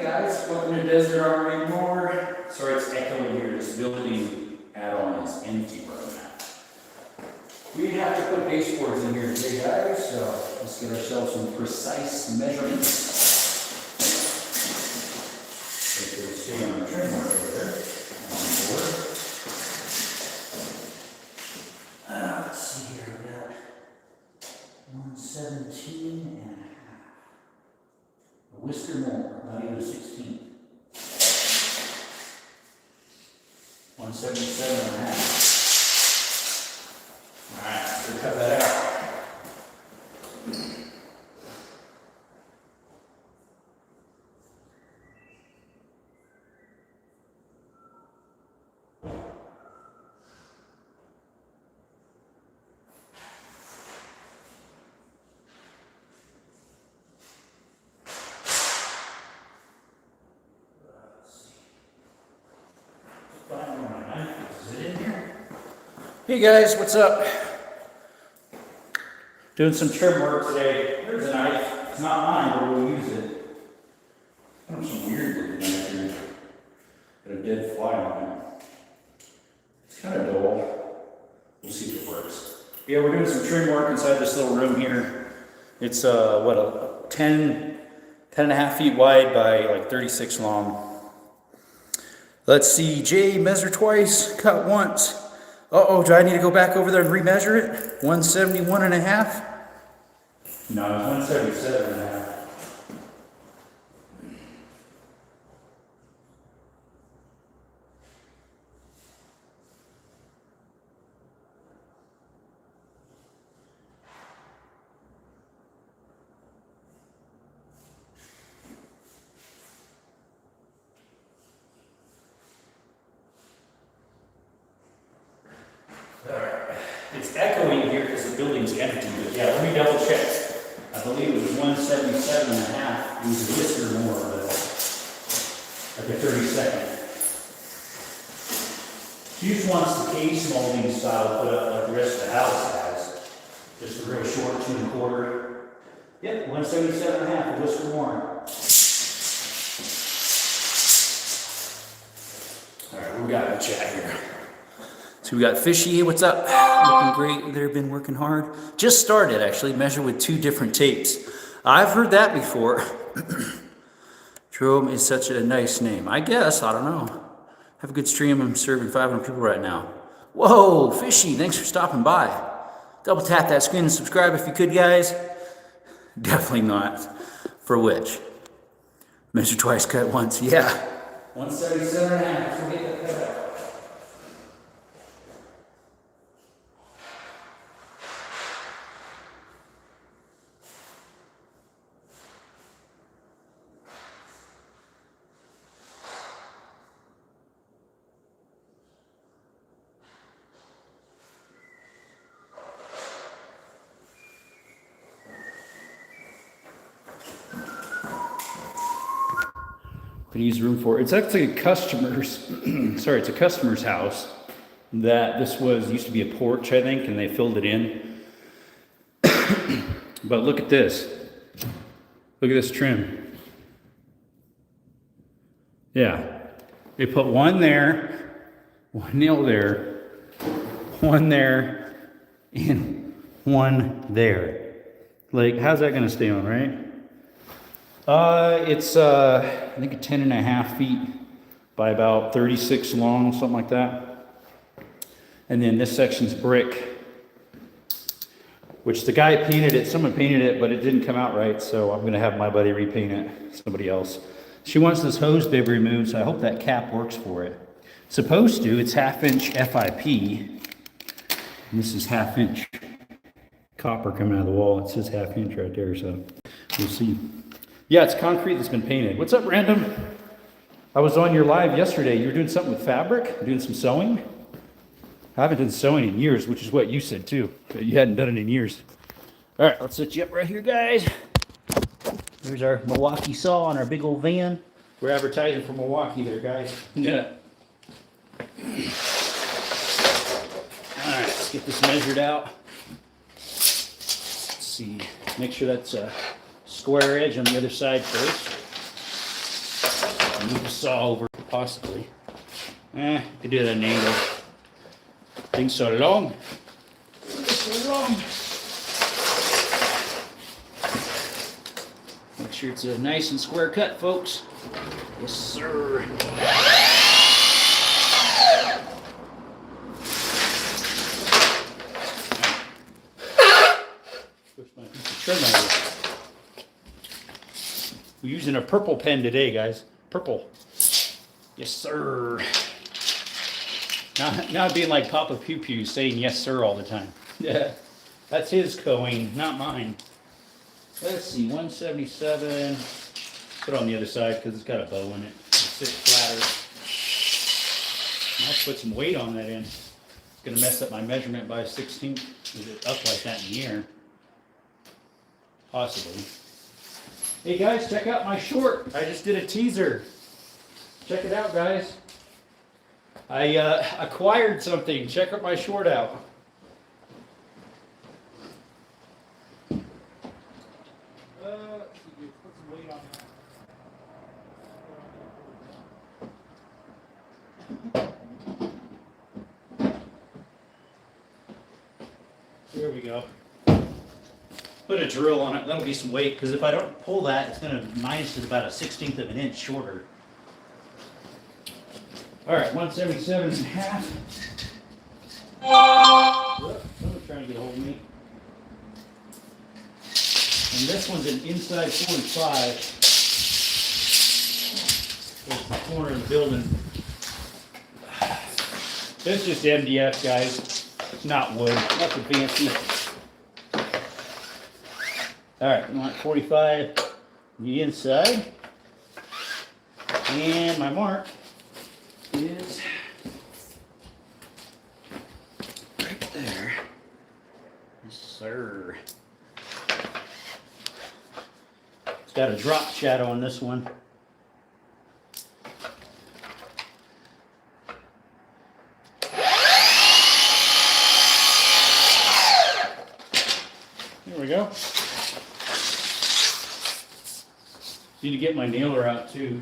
guys, welcome to DesertArmoryAndMore. Sorry it's echoing here, this building add-on is empty right now. We have to put baseboards in here today, guys, so let's get ourselves some precise measurements. Make sure we stay on the trim mark over there, on the board. Let's see here, we got 117 and a half. A whisker more, not even a 16. 177 and a half. Alright, so cut that out. Hey guys, what's up? Doing some trim work today. There's a knife. It's not mine, but we'll use it. Kind of some weird looking knife here. Got a dead fly on it. It's kind of dull. We'll see if it works. Yeah, we're doing some trim work inside this little room here. It's a 10 and a half feet wide by like 36 long. Let's see, Jay, measure twice, cut once. Uh-oh, do I need to go back over there and remeasure it? 171 and a half? No, it's 177 and a half. Alright, it's echoing here because the building's empty, but yeah, let me double check. I believe it was 177 and a half. It was a whisker more, but like a 32nd. She just wants the case molding style put up like the rest of the house has. Just a real short 2 1/4. Yep, 177 and a half, a whisker more. Alright, we got a chat here. So we got Fishy, what's up? Looking great, they've been working hard. Just started actually, measure with 2 different tapes. I've heard that before. Jerome is such a nice name. I guess, I don't know. Have a good stream, I'm serving 500 people right now. Whoa, Fishy, thanks for stopping by. Double tap that screen and subscribe if you could, guys. Definitely not. For which? Measure twice, cut once, yeah. 177 and a half, we'll get that cut out. Could use room for. It's actually a customer's, sorry, it's a customer's house that this used to be a porch, I think, and they filled it in. But look at this. Look at this trim. Yeah. They put one there, one nail there, one there, and one there. Like, how's that going to stay on, right? It's, I think 10 and a half feet by about 36 long, something like that. And then this section's brick, which the guy painted it, someone painted it, but it didn't come out right, so I'm going to have my buddy repaint it, somebody else. She wants this hose bib removed, so I hope that cap works for it. Supposed to, it's 1/2 inch FIP, and this is 1/2 inch copper coming out of the wall. It says 1/2 inch right there, so we'll see. Yeah, it's concrete that's been painted. What's up, Random? I was on your live yesterday. You were doing something with fabric, doing some sewing. I haven't done sewing in years, which is what you said too. You hadn't done it in years. All right, let's set you up right here, guys. There's our Milwaukee saw on our big old van. We're advertising for Milwaukee there, guys. Yeah. All right, let's get this measured out. Let's see. Make sure that's a square edge on the other side first. Move the saw over, possibly. Could do that at an angle. Thing's so long. So long. Make sure it's a nice and square cut, folks. Yes, sir. We're using a purple pen today, guys. Purple. Yes, sir. Not being like Papa Pew Pew saying yes, sir, all the time. Yeah, that's his coin, not mine. Let's see, 177. Put it on the other side because it's got a bow in it. It sits flatter. I'll put some weight on that end. It's going to mess up my measurement by a 16th. Is it up like that in the air? Possibly. Hey guys, check out my short. I just did a teaser. Check it out, guys. I acquired something. Check out my short out. Put some weight on that. There we go. Put a drill on it. That'll be some weight, because if I don't pull that, it's going to minus it about a 16th of an inch shorter. All right, 177.5. Someone's trying to get a hold of me. And this one's an inside 45. There's the corner of the building. This is just MDF, guys. It's not wood. Nothing fancy. All right, we want 45 on the inside. And my mark is right there. Yes, sir. It's got a drop shadow on this one. There we go. Need to get my nailer out too.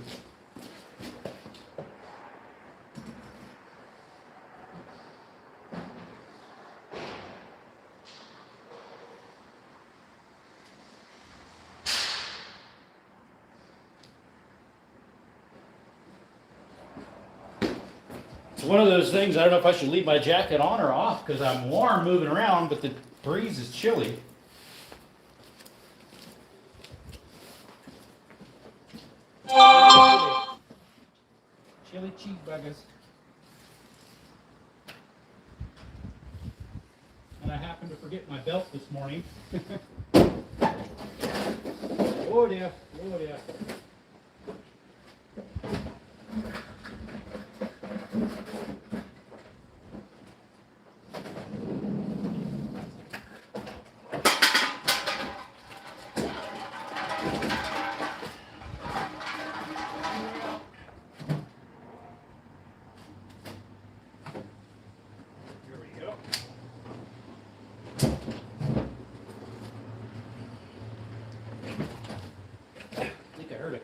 It's one of those things, I don't know if I should leave my jacket on or off because I'm warm moving around, but the breeze is chilly. Chili cheeseburgers. And I happened to forget my belt this morning. Oh dear, oh dear.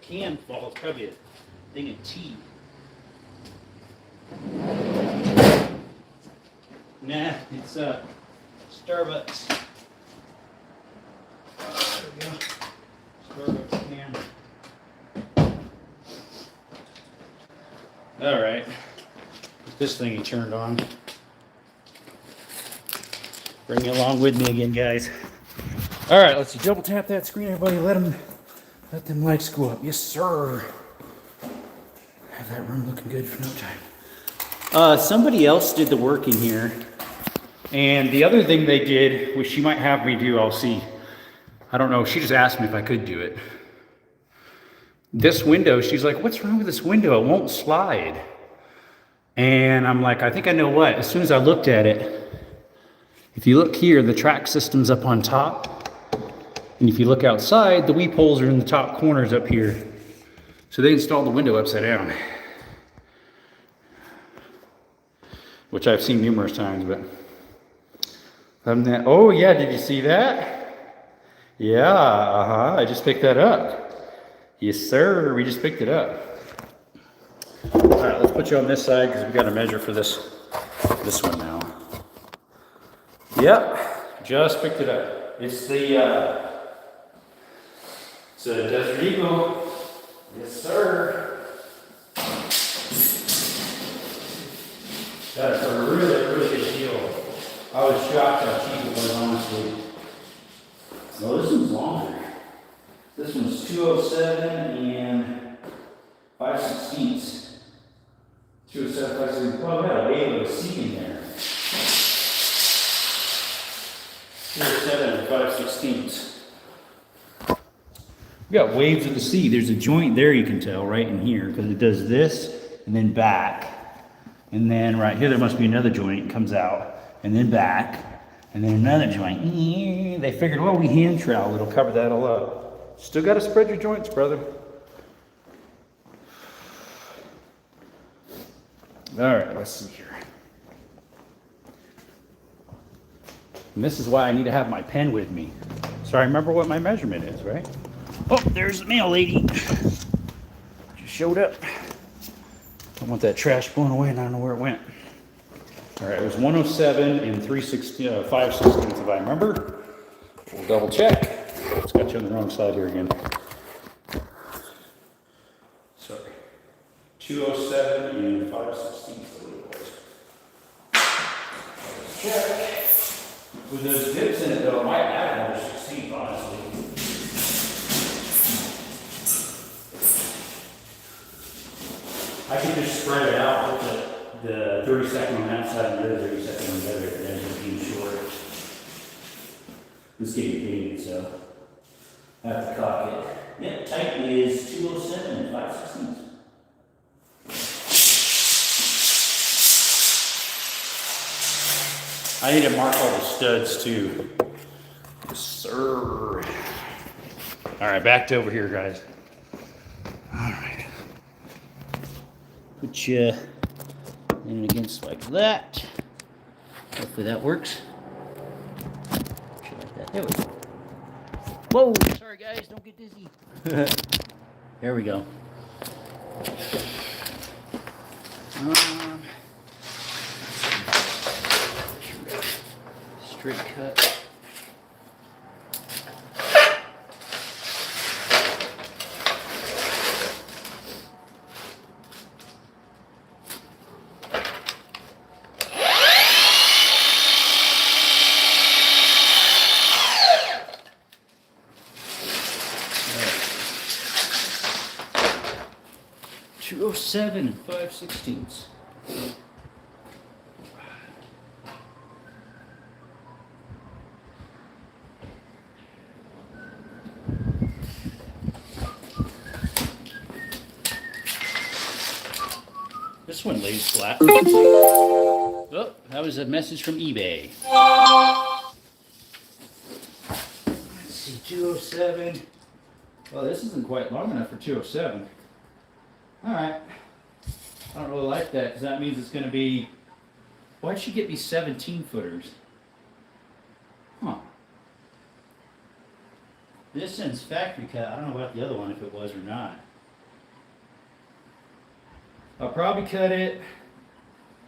Can fall. It's probably a thing of tea. Nah, it's Starbucks. There we go. Starbucks can. All right. This thing he turned on. Bring it along with me again, guys. All right, let's double tap that screen, everybody. Let them lights go up. Yes, sir. Have that room looking good for no time. Somebody else did the work in here. And the other thing they did, which she might have me do, I'll see. I don't know. She just asked me if I could do it. This window, she's like, what's wrong with this window? It won't slide. And I'm like, I think I know what. As soon as I looked at it, if you look here, the track system's up on top. And if you look outside, the weep holes are in the top corners up here. So they installed the window upside down. Which I've seen numerous times, but other than that, oh yeah, did you see that? Yeah, I just picked that up. Yes, sir. We just picked it up. All right, let's put you on this side because we got to measure for this one now. Yep, just picked it up. It's a Desert Eagle. Yes, sir. Got it for a really, really good deal. I was shocked how cheap it was, honestly. Well, this one's longer. This one's 207 and 5/16. 207, 5/16. Well, we got a wave of a C in there. 207 and 5/16. We got waves of the C. There's a joint there, you can tell, right in here, because it does this and then back. And then right here, there must be another joint. It comes out and then back and then another joint. They figured, well, we hand trowel. It'll cover that all up. Still got to spread your joints, brother. All right, let's see here. And this is why I need to have my pen with me. So I remember what my measurement is, right? Oh, there's the mail lady. Just showed up. I want that trash blown away and I don't know where it went. All right, it was 107 and 5/16 if I remember. We'll double check. It's got you on the wrong side here again. Sorry. 207 and 5/16 is what it was. Check. With those dips in it though, I might add another 16, honestly. I can just spread it out with the 32nd on that side and the other 32nd on the other, and then just being short. This getting painted, so I have to cock it. Yep, type is 207 and 5/16. I need to mark all the studs too. Yes, sir. All right, back to over here, guys. All right. Put you in against like that. Hopefully that works. Like that. There we go. Whoa, sorry guys, don't get dizzy. There we go. Straight cut. Right. 207 and 5/16. This one lays flat. Oh, that was a message from eBay. Let's see, 207. Well, this isn't quite long enough for 207. All right. I don't really like that because that means it's going to be. Why'd she get me 17 footers? Huh. This one's factory cut. I don't know about the other one if it was or not. I'll probably cut it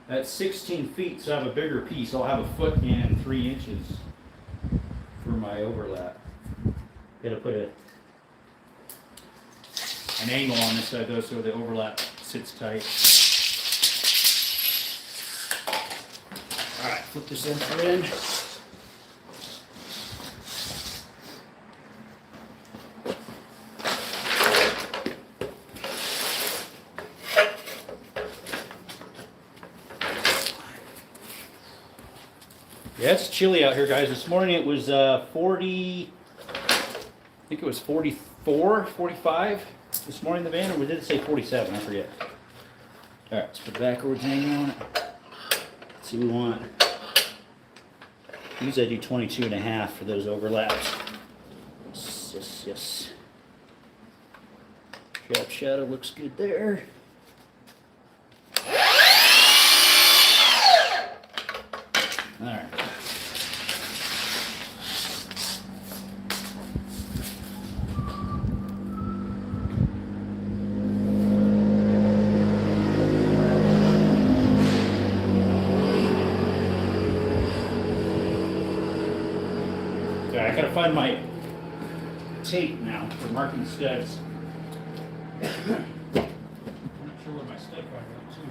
at 16 feet so I have a bigger piece. I'll have 1 foot and 3 inches for my overlap. Gotta put an angle on this side though so the overlap sits tight. Alright, flip this end in. Yeah, it's chilly out here, guys. This morning it was 40, I think it was 44, 45 this morning in the van, or did it say 47? I forget. All right, let's put the backwards angle on it. Let's see what we want. Usually I do 22.5 for those overlaps. Yes, yes, yes. Drop shadow looks good there. All right. find my tape now for marking studs. I'm not sure where my stud finder went to.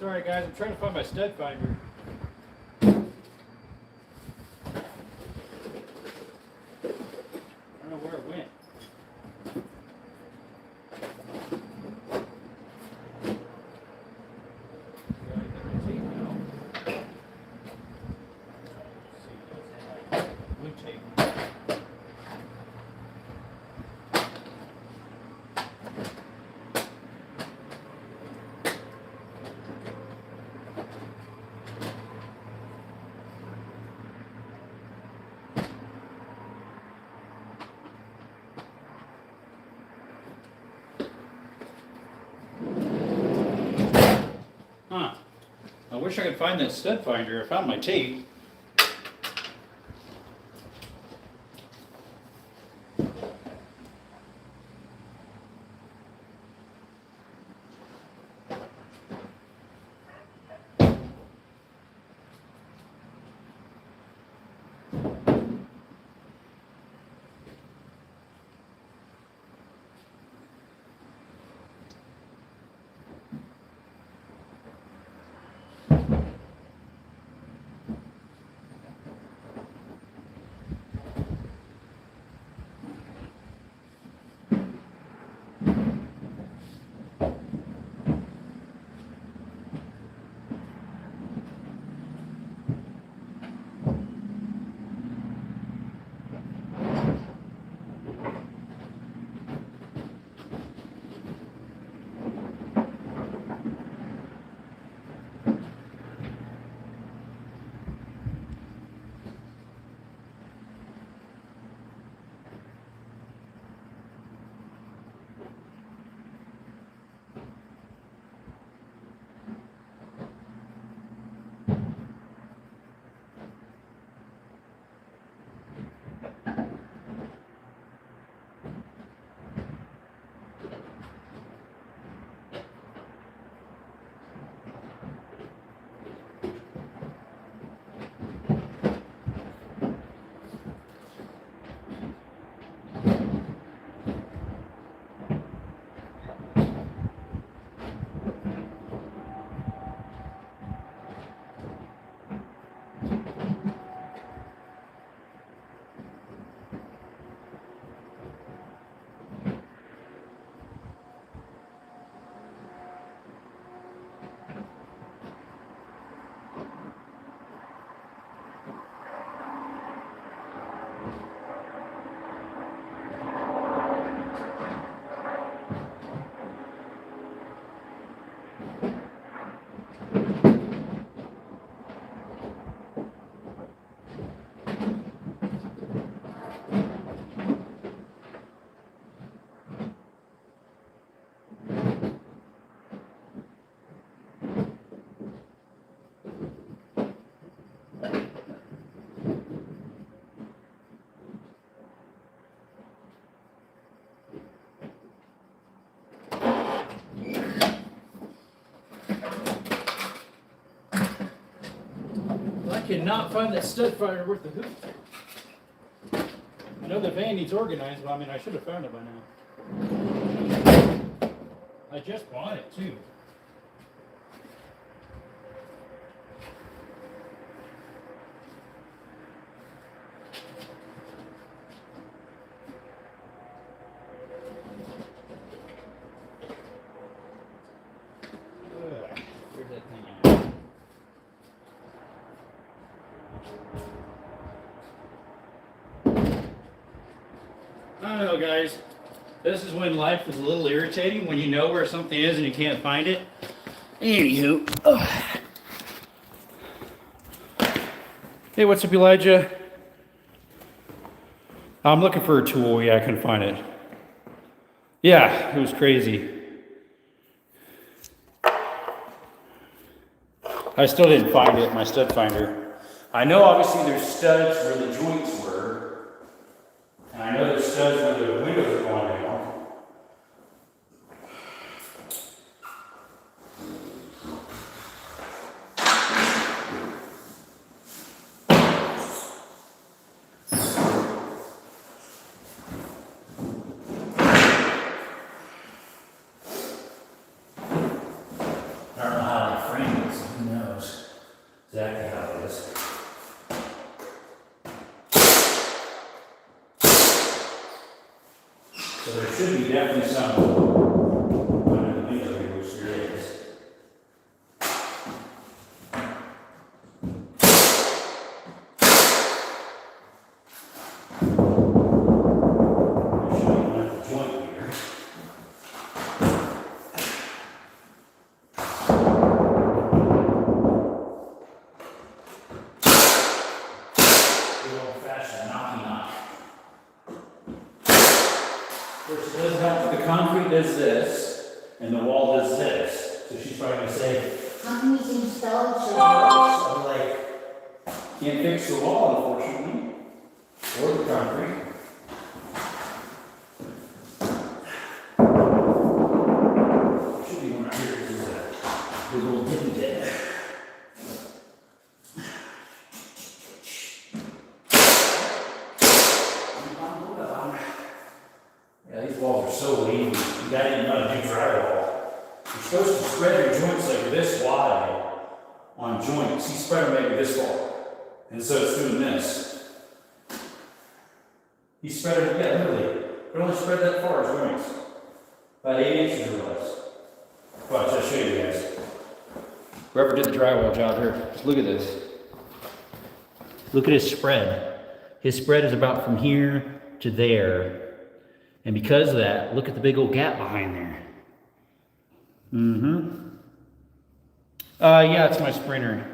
Sorry guys, I'm trying to find my stud finder. I don't know where it went. Blue tape. Huh. I wish I could find that stud finder. I found my tape. Cannot find that stud finder worth the hoop. I know the van needs organized, but I mean, I should have found it by now. I just bought it too. Where's that thing at? I don't know, guys. This is when life is a little irritating, when you know where something is and you can't find it. Anywho. Hey, what's up, Elijah? I'm looking for a tool. Yeah, I couldn't find it. Yeah, it was crazy. I still didn't find it, my stud finder. I know obviously there's studs where the joints were. And I know there's studs where the windows are going down. I don't know how to frame this, who knows exactly how it is. So there should be definitely some under the window here, which there is. There should be another joint here. Good old-fashioned knocky knock. Of course, it does help that the concrete does this, and the wall does this. So she's probably going to say, how can you install it? So I'm like, can't fix the wall, unfortunately, or the concrete. Should be one right here. This is a little hidden bit. Yeah, these walls are so wavy. You gotta even know how to do drywall. You're supposed to spread your joints like this wide on joints. You spread them maybe this far. And so it's doing this. You spread it, yeah, literally. But only spread that far as joints. About 8 inches or less. Watch, I'll show you guys. Whoever did the drywall job here, just look at this. Look at his spread. His spread is about from here to there. And because of that, look at the big old gap behind there. Yeah, it's my Sprinter.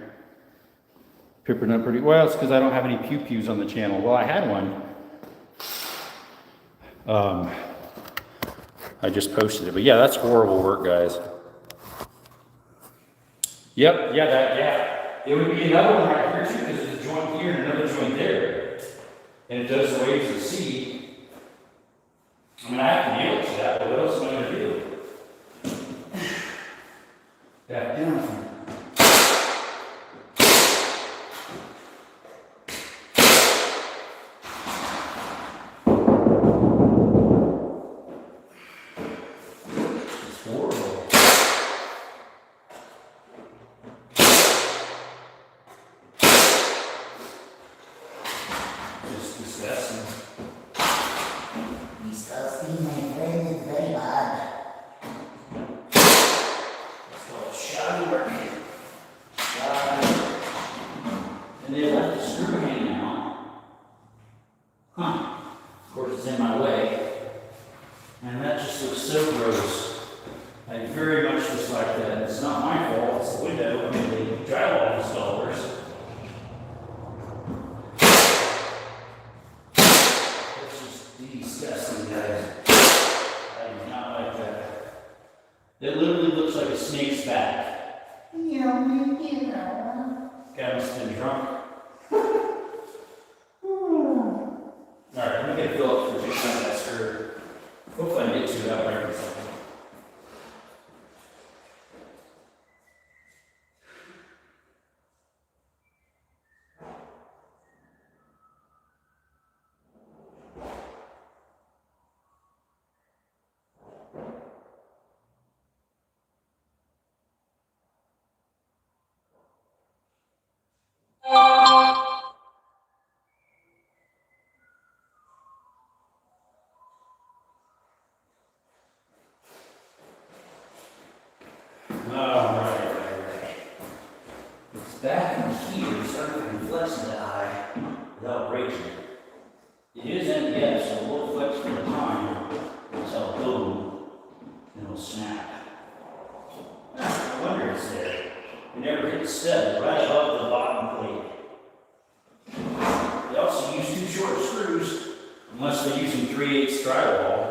Pipping up pretty well. It's because I don't have any pew-pews on the channel. Well, I had one. I just posted it. But yeah, that's horrible work, guys. Yep, yeah, that gap. It would be another one right here, too, because there's a joint here and another joint there. And it does the waves of seed. I mean, I have to nail it to that, but what else am I going to do? Back down here. It's horrible. Just disgusting. Disgusting, my friend, is very bad. It's called shoddy work. And they left the screw hanging out. Huh. Of course, it's in my way. And that just looks so gross. I very much dislike that. It's not my fault, it's the window. I mean, the drywall installers. Disgusting, guys. I do not like that. It literally looks like a snake's back. Yeah, guy must have been drunk. Alright, let me get a fill up for fixing that screw. Hopefully I can get to that by every second. It's back in here, so I can flex the eye without breaking it. It is MDF, so we'll flex for the time. So it'll go and it'll snap. I wonder it's there. It never hit the stud, right above the bottom plate. They also use 2 short screws, unless they're using 3/8 drywall.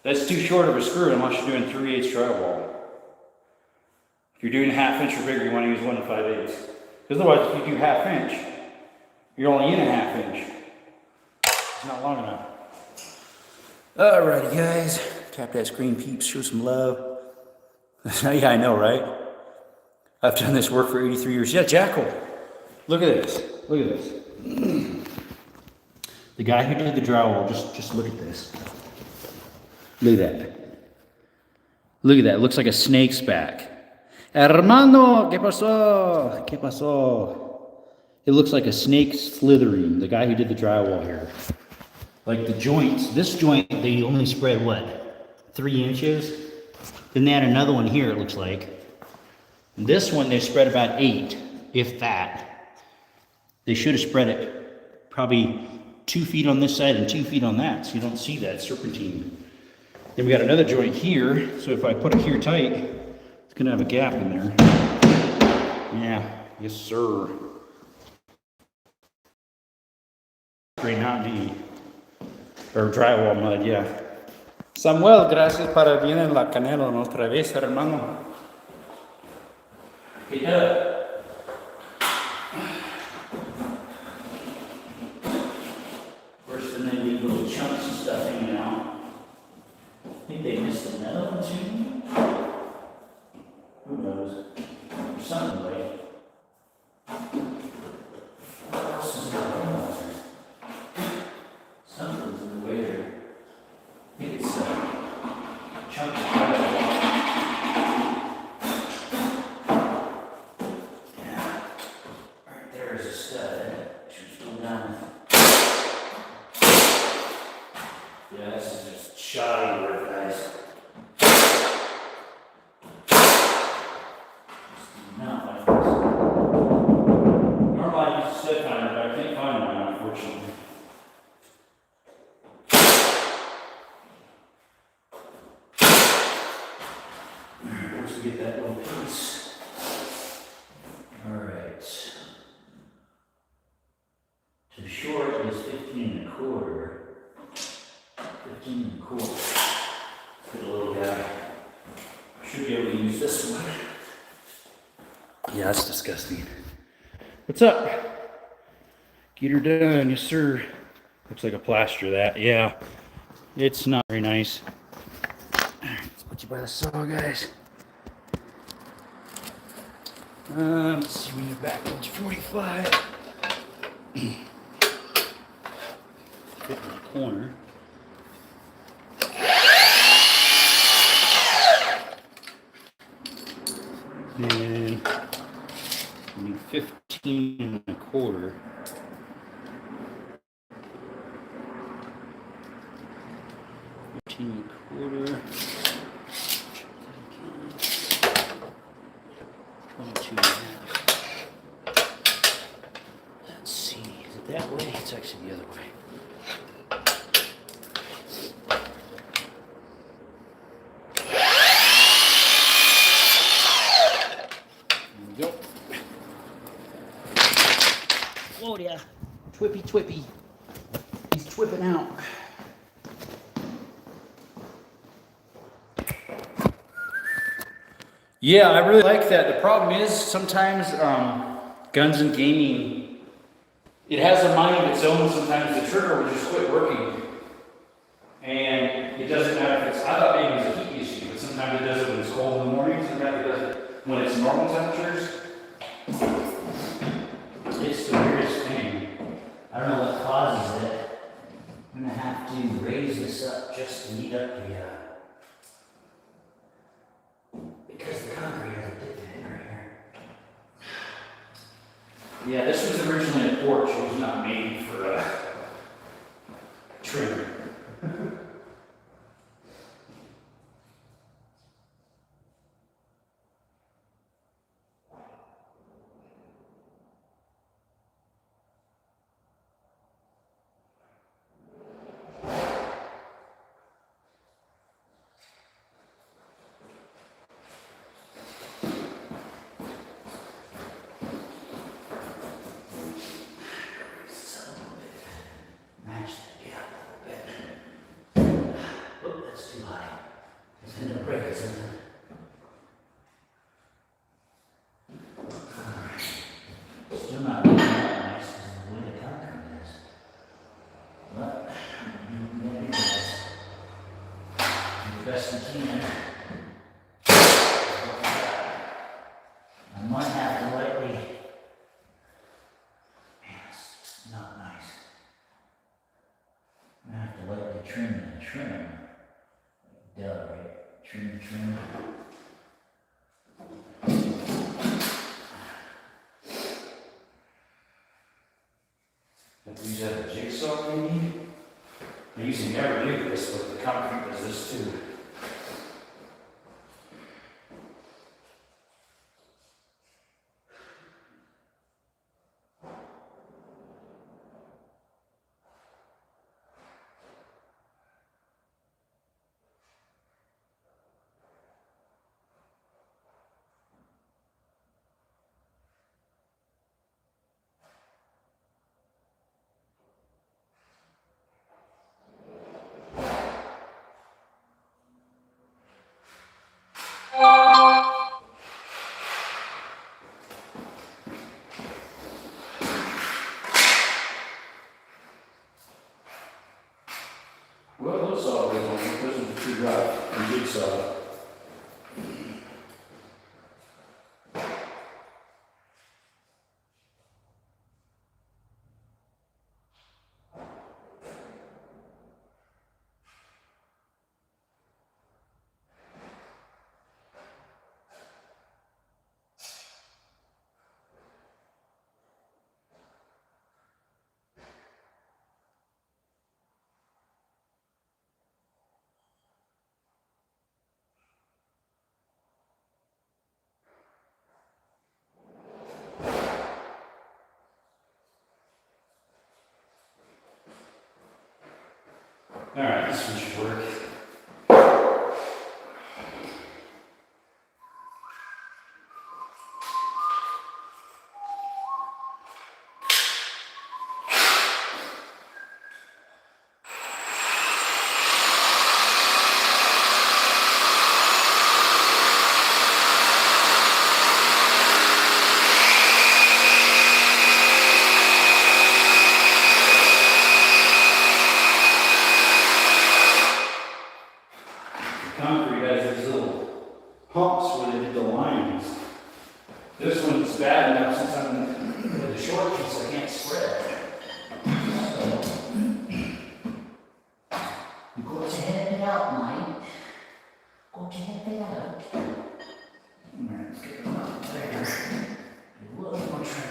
That's too short of a screw unless you're doing 3/8 drywall. If you're doing 1/2 inch or bigger, you want to use 1 5/8. Because otherwise, if you do 1/2 inch, you're only in a 1/2 inch. It's not long enough. Alrighty, guys. Tap that screen, peeps. Show some love. Yeah, I know, right? I've done this work for 83 years. Yeah, Jackal. Look at this. Look at this. The guy who did the drywall, just look at this. Look at that. Look at that. It looks like a snake's back. Hermano, ¿qué pasó? ¿Qué pasó? It looks like a snake slithering. The guy who did the drywall here. Like the joints. This joint, they only spread what? 3 inches? Then they had another one here, it looks like. And this one, they spread about 8, if that. They should have spread it probably 2 feet on this side and 2 feet on that, so you don't see that serpentine. Then we got another joint here, so if I put it here tight, it's gonna have a gap in there. Yeah, yes sir. Green Mountain Dew. Or drywall mud, yeah. Samuel, gracias para el bien en la canela otra vez, hermano. Get up. First, and then leave little chunks of stuff hanging out. I think they missed another one too. Who knows? There's something like. What else is going on there? Something's in the way there. I think it's a chunk of drywall. Yeah. Right there is a stud. Should go down. Yeah, this is just shoddy work, guys. Not like this. Normally I use a stud finder, but I can't find one, unfortunately. Once we get that little piece. Alright. To the short is 15 1/4. 15 1/4. For the little guy. Should be able to use this one. Yeah, that's disgusting. What's up? Get her done, yes sir. Looks like a plaster that, yeah. It's not very nice. Let's put you by the saw, guys. Let's see when you're back on 45. Fit in the corner. And we need 15 1/4. 15 1/4. 22 1/2. Let's see. Is it that way? It's actually the other way. There we go. Whoa there. Twippy twippy. He's twipping out. Yeah, I really like that. The problem is sometimes guns and gaming, it has a mind of its own. Sometimes the trigger will just quit working. And it doesn't matter if it's, I thought maybe it was a heat issue, but sometimes it does it when it's cold in the morning, sometimes it does it when it's normal temperatures. It's the weirdest thing. I don't know what causes it. I'm gonna have to raise this up just to heat up the, because the concrete has a dip in it right here. Yeah, this was originally a porch. It was not made for trim. are not really that nice because of the way the concrete is. But I'm going to do this. Do the best we can. I might have to lightly. Man, it's not nice. I'm going to have to lightly trim. Duh, right? Trim. Use that a jigsaw maybe? I usually never do this, but the concrete does this too. Well, those saw it on. Those are too rough and jigsaw. All right, this one should work. Concrete has these little humps where they did the lines. This one's bad enough since I'm with the short piece, I can't spread. You go ahead and out, Mike. Go ahead and out. Alright, let's get them out there. A little more trim.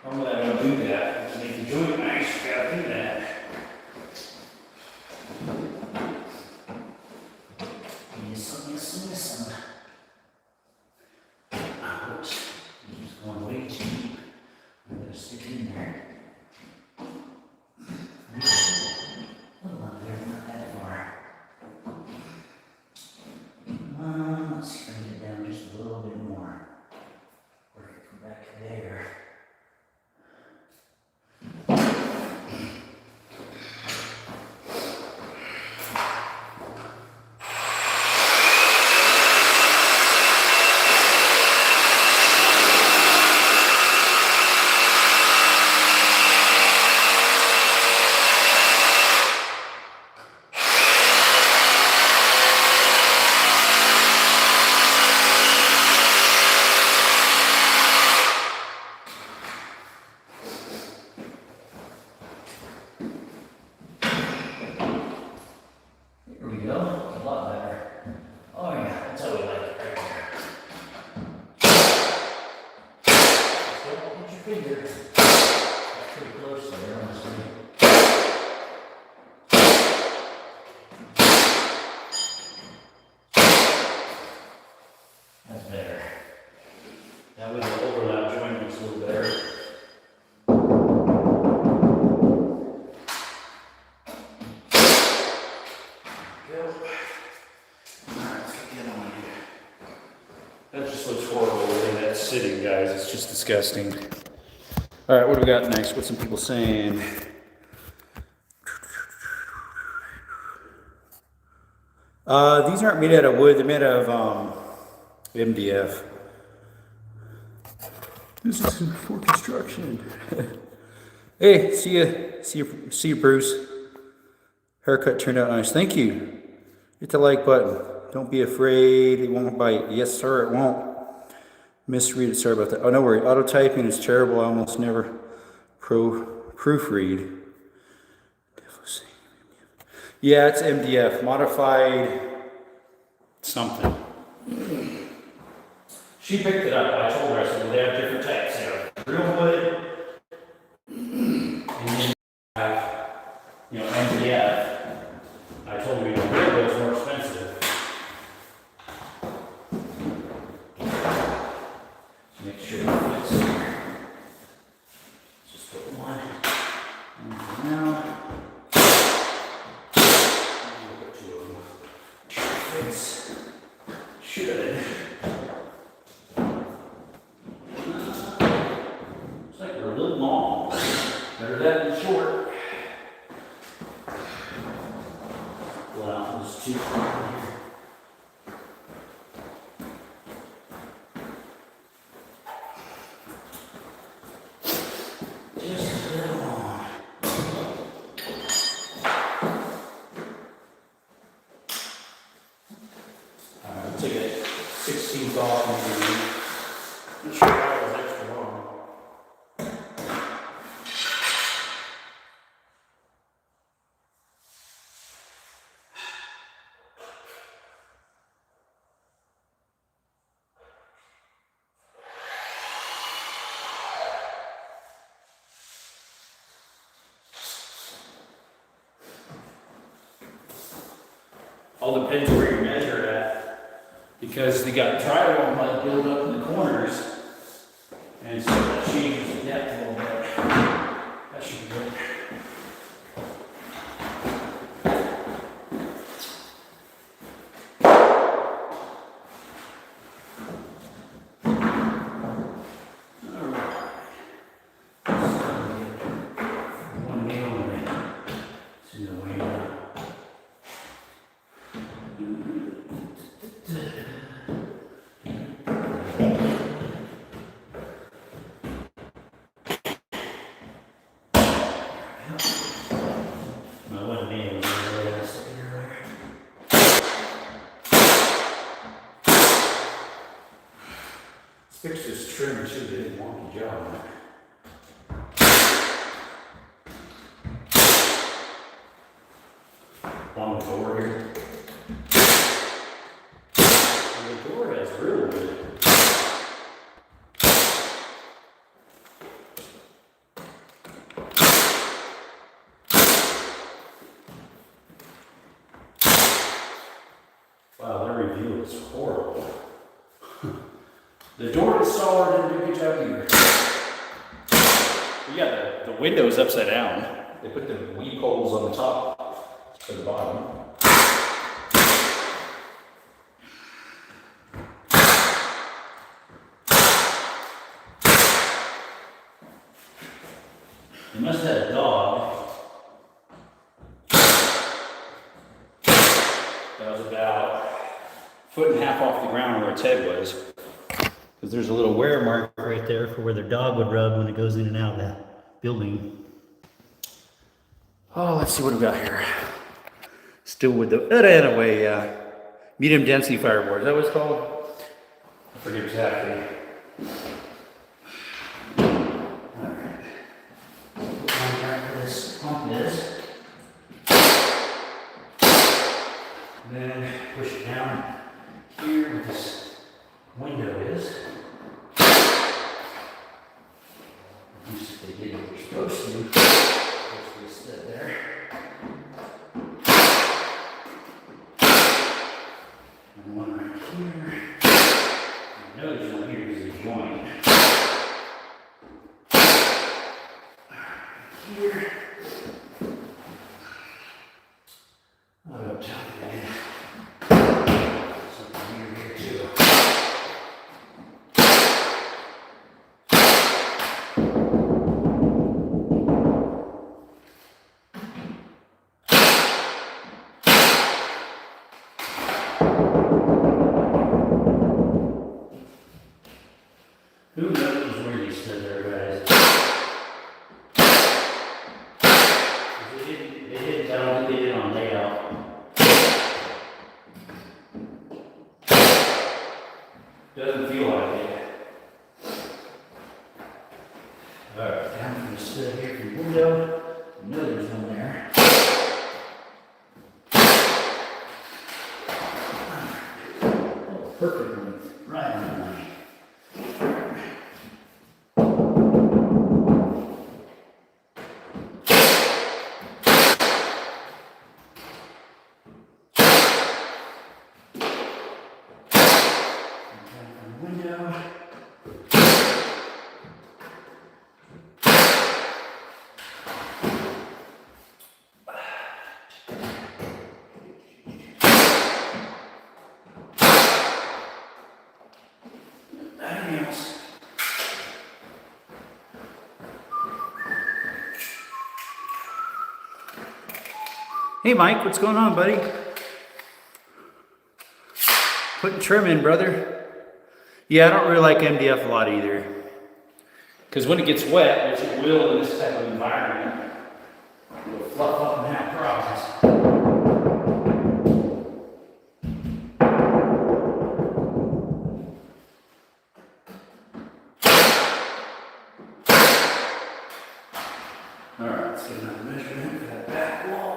Normally I don't do that. To make the joint nice, you gotta do that. Listen. Ouch. He's going way too deep. I'm gonna stick in there. Hold on there, not that far. Let's bring it down just a little bit more. Work it from back there. That's better. That way the overlap joint looks a little better. just disgusting. All right, what do we got next? What's some people saying? These aren't made out of wood. They're made of MDF. This is for construction. Hey, see you, Bruce. Haircut turned out nice. Thank you. Hit the like button. Don't be afraid. It won't bite. Yes, sir, it won't. Misread it. Sorry about that. Oh, no worry. Auto typing is terrible. I almost never proofread. Yeah, it's MDF. Modified something. She picked it up. I told her, I said, well, they have different types. They have real wood, and then have, MDF. I told her, real wood's more expensive. Make sure it fits. Just put one now. Put two of them. Fits. Should. Looks like they're a little long. Better that than short. Well, there's two here. Take it 16th off and I'm sure that was extra long. All depends where you measure it at. Because they got drywall might build up in the corners, and so that changes the depth a little bit. That should be good. All right. One nail in it. See the way out. Fix this trimmer too, they didn't want the job. On the door here. And the door has real wood. Wow, their review is horrible. The door installer didn't do a good job either. We got the windows upside down. They put the weep holes on the top to the bottom. They must have had a dog that was about a foot and a half off the ground where its head was. Because there's a little wear mark right there for where their dog would rub when it goes in and out of that building. Oh, let's see what we got here. Still with the, anyway, medium density fireboard. Is that what it's called? I forget exactly. All right. Where this pump is. And then push it down here where this window is. They did what they're supposed to. Supposed to be set there. And one right here. I know there's one here because there's a joint. Here. I'll go top again. Something here too. Alright, down from the stud here from the window. I know there's one there. Oh, perfect one. Right on the line. Hey Mike, what's going on, buddy? Putting trim in, brother. Yeah, I don't really like MDF a lot either. Because when it gets wet, which it will in this type of environment, it'll fluff up and have problems. Alright, let's get another measurement for that back wall.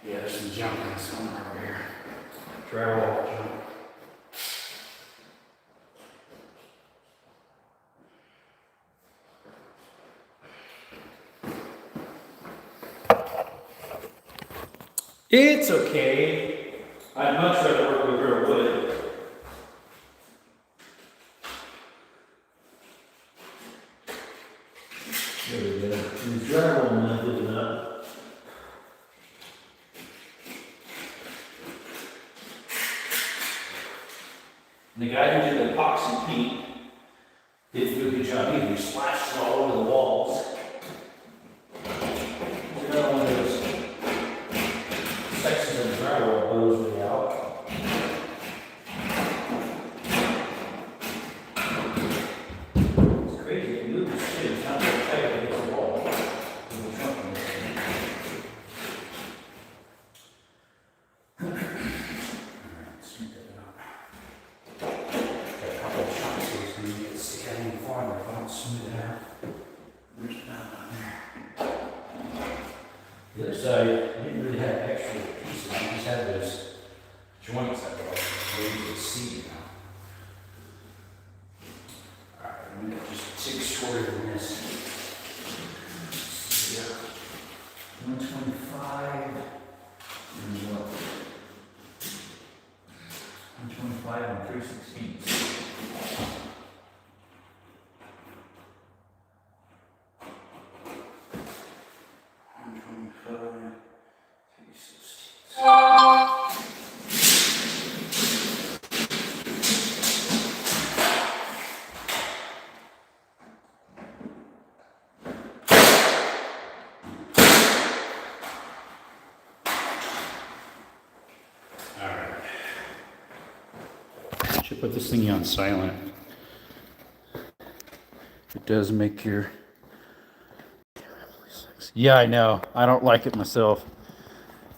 Yeah, there's some junk in this corner over here. Drywall junk. It's okay. I'd much rather work with real wood. There we go. The drywall method is up. And the guy who did the epoxy paint did a good job either. He splashed it all over the walls. There's another one of those sections of the drywall blows way out. It's crazy. It moves shit. It's not very tight against the wall. There's a trunk in this thing. Alright, let's smooth that out. Got a couple of chunks here so you can get it stick out any farther if I don't smooth it out. There's another one there. The other side, I didn't really have extra pieces. I just had those joints that were where you could see now. Alright, I'm going to just take shorter than this. Yeah. 125. And what? 125 and 3/16. Should put this thingy on silent. It does make your... Yeah, I know. I don't like it myself.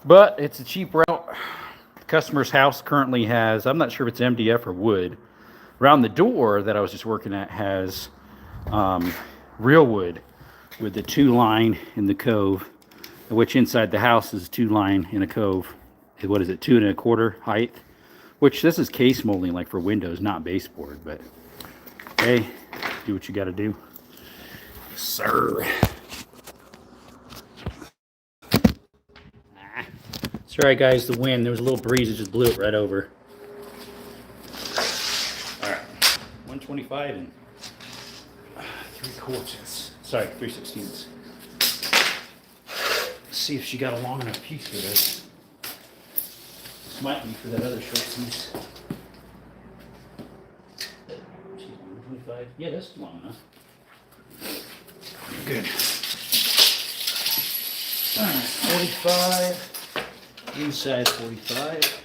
But it's a cheap route. The customer's house currently has, I'm not sure if it's MDF or wood. Around the door that I was just working at has real wood with the 2-line in the cove, which inside the house is 2-line in a cove. What is it, 2 1/4 height? Which this is case molding, like for windows, not baseboard, but hey, do what you gotta do. Sir. Sorry guys, the wind, there was a little breeze, it just blew it right over. Alright, 125 and 3/4. Sorry, 3/16. Let's see if she got a long enough piece for this. This might be for that other short piece. 125. Yeah, that's long enough. Good. Alright, 45. Inside 45.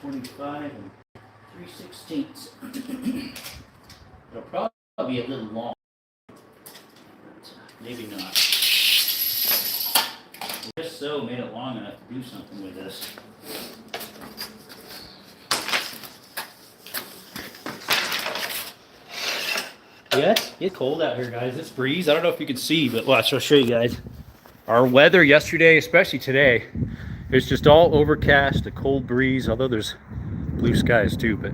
45 and 3/16. It'll probably be a little long, but maybe not. Just so made it long enough to do something with this. Yeah, it's cold out here, guys. It's breeze. I don't know if you can see, but watch, I'll show you guys. Our weather yesterday, especially today, it's just all overcast, a cold breeze, although there's blue skies too, but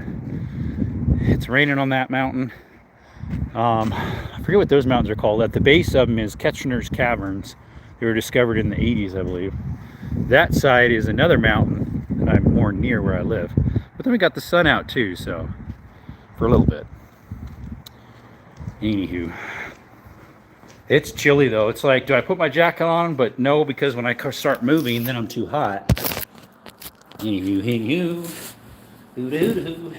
it's raining on that mountain. I forget what those mountains are called. At the base of them is Ketchner's Caverns. They were discovered in the 80s, I believe. That side is another mountain that I'm more near where I live. But then we got the sun out too, so for a little bit. Anywho, it's chilly though. It's like, do I put my jacket on? But no, because when I start moving, then I'm too hot. Anywho. Doo-doo-doo.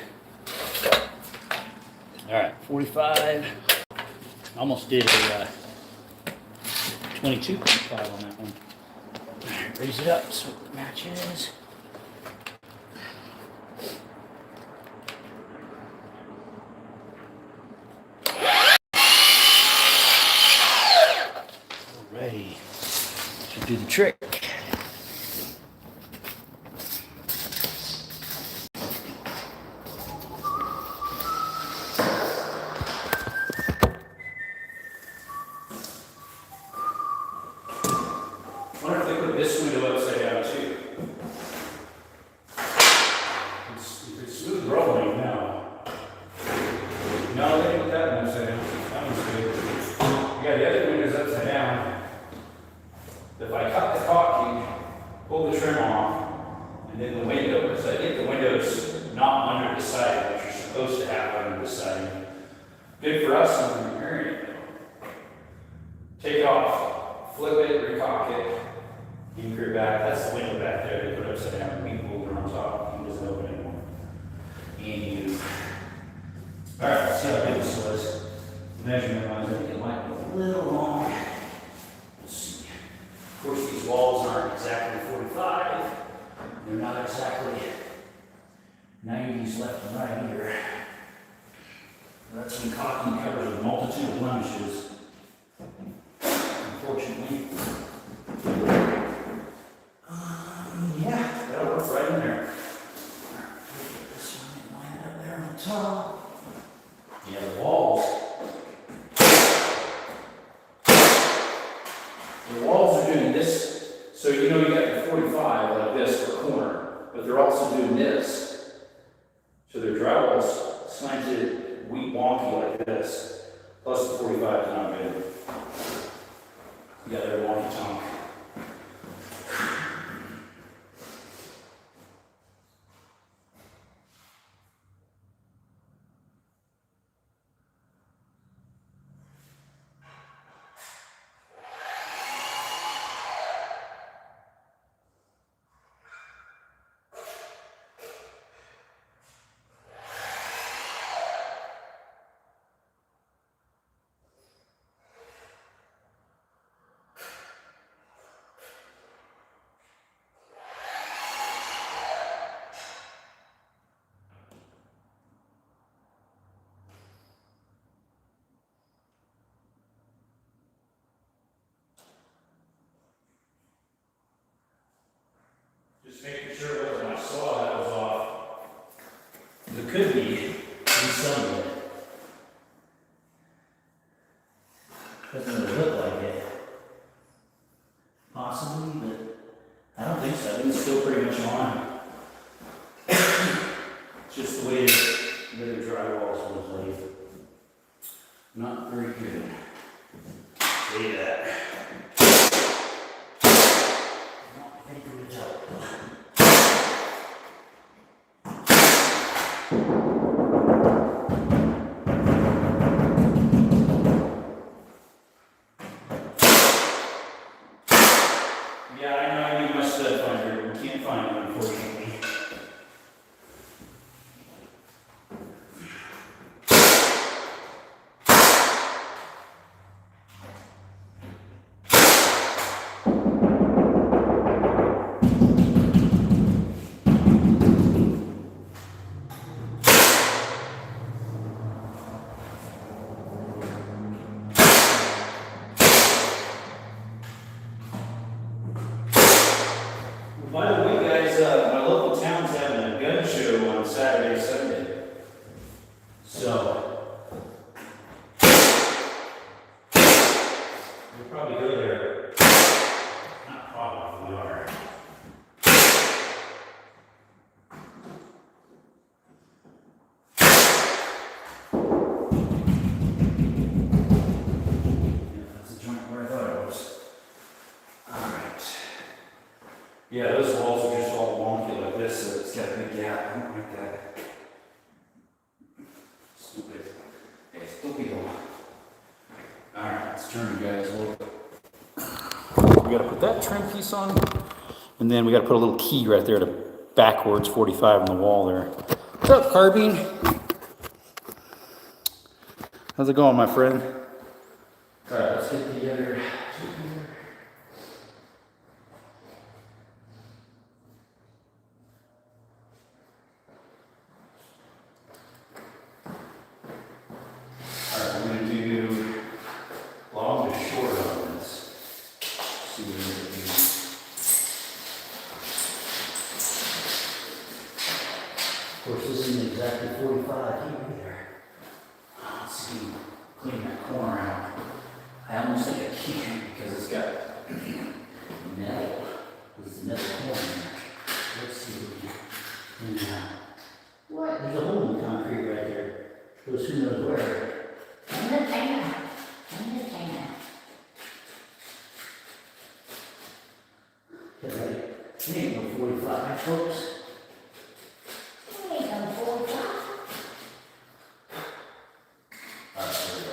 All right, 45. Almost did a 22.5 on that one. All right, raise it up so it matches. Alrighty, should do the trick. I wonder if they put this window upside down too. It's smooth rolling now. No, they didn't put that one upside down. That one's good. Yeah, the other window's upside down. If I cut the caulking, pull the trim off, and then the window, because I think the window's not under the siding, which you're supposed to have under the siding. Good for us when we're repairing it. Take it off, flip it, recock it. You can clear back. That's the window back there. They put it upside down. We can pull it on top. It doesn't open anymore. And all right, let's see how big this was. Measurement wise, I think it might be a little long. Let's see. Of course, these walls aren't exactly 45. They're not exactly 90s left and right either. That's when caulking covers a multitude of blemishes. Unfortunately. Yeah, that'll work right in there. This one, line it up there on top. Yeah, the walls. The walls are doing this. So you know you got the 45 like this for a corner, but they're also doing this. So their drywall's slanted, weak, wonky like this. Plus the 45 is not good. You got their wonky tongue. Just making sure it wasn't my saw that was off. It could be in some of it. Doesn't really look like it. Possibly, but I don't think so. I think it's still pretty much on. It's just the way the drywalls was laid. Not very good. See that. Not very good job. Yeah, I know I need my stud finder. We can't find it, unfortunately. By the way, guys, my local town's having a gun show on Saturday, Sunday. So, we'll probably go there. Not probably, we are. Yeah, those walls are just all wonky like this, so it's got a big gap. I don't like that. Stupid. Hey, stupido. Alright, let's turn, guys. We gotta put that trim piece on, and then we gotta put a little key right there to backwards 45 on the wall there. What's up, Carbine? How's it going, my friend? Alright, let's get together. Of course, this isn't exactly 45 here either. Let's see, clean that corner out. I almost think I can't because it's got metal. There's metal corner there. Let's see if we can clean it out. What? There's a hole in the concrete right there. Goes who knows where. Get ready. It ain't no 45, folks.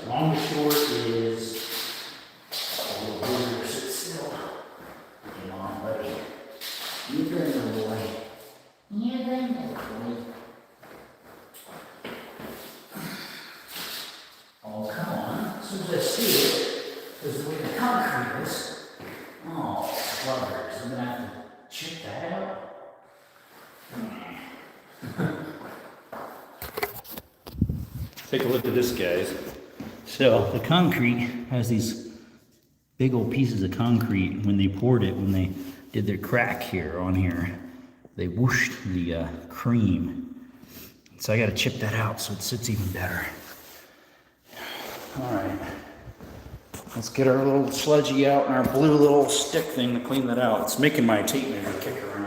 Long and short is a little booger, sit still. Come on, buddy. You bring the boy. You bring the boy. Oh, come on. As soon as I see it, there's the way the concrete is. Oh, buggers. I'm going to have to check that out. Take a look at this, guys. So the concrete has these big old pieces of concrete. When they poured it, when they did their crack here on here, they whooshed the cream. So I got to chip that out so it sits even better. All right, let's get our little sludgy out and our blue little stick thing to clean that out. It's making my tape measure kick around.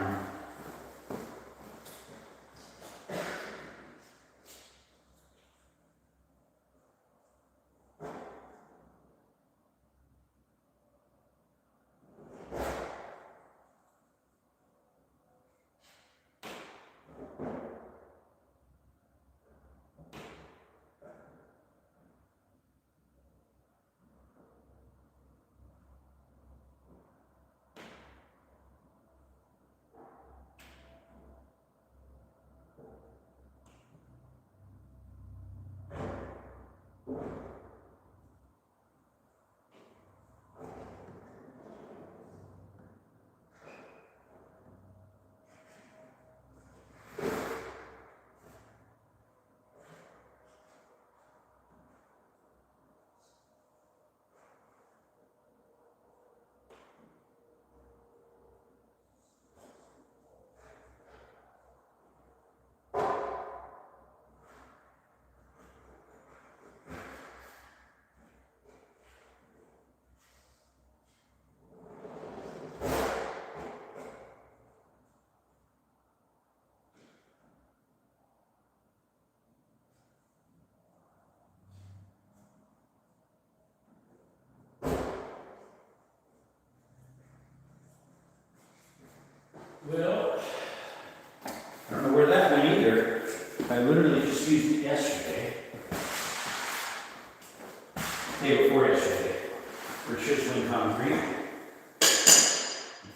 Well, I don't know where that went either. I literally just used it yesterday. Day before yesterday. For chiseling concrete.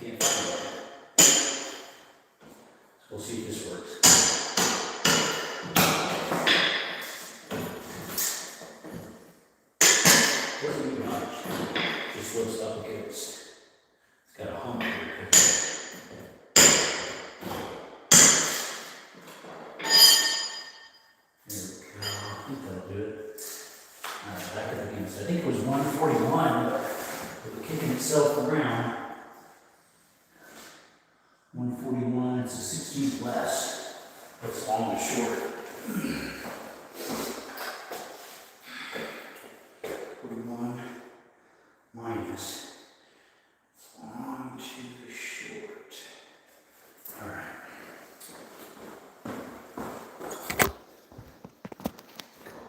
You can't find it. So we'll see if this works. Doesn't even much. Just looks up against. It's got a hump here. I think it was 141, but it was kicking itself around. 141, it's a 16th less. What's long and short? 41 minus long to short. All right.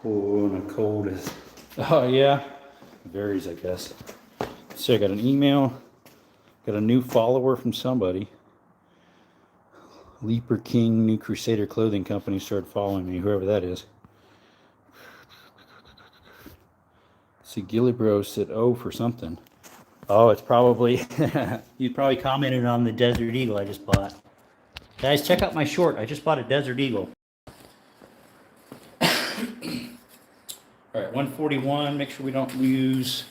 Cool, and cold is. Oh yeah, it varies, I guess. So I got an email, got a new follower from somebody. Leaper King New Crusader Clothing Company started following me, whoever that is. See, Gillibro said, oh, for something. Oh, it's probably, you probably commented on the Desert Eagle I just bought. Guys, check out my short. I just bought a Desert Eagle. All right, 141, make sure we don't lose.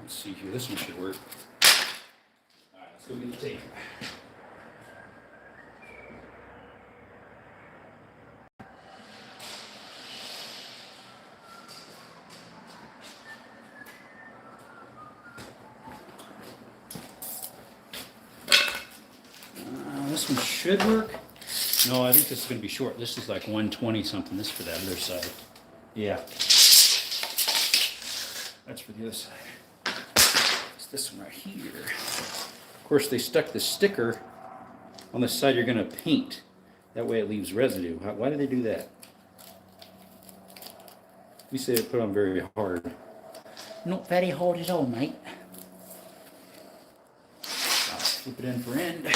Let's see here, this one should work. All right, let's go get the tape. This one should work. No, I think this is going to be short. This is like 120 something. This is for the other side. Yeah. That's for the other side. It's this one right here. Of course, they stuck the sticker on the side you're going to paint. That way it leaves residue. Why did they do that? We say it put on very hard. Not very hard at all, mate. I'll flip it in for end.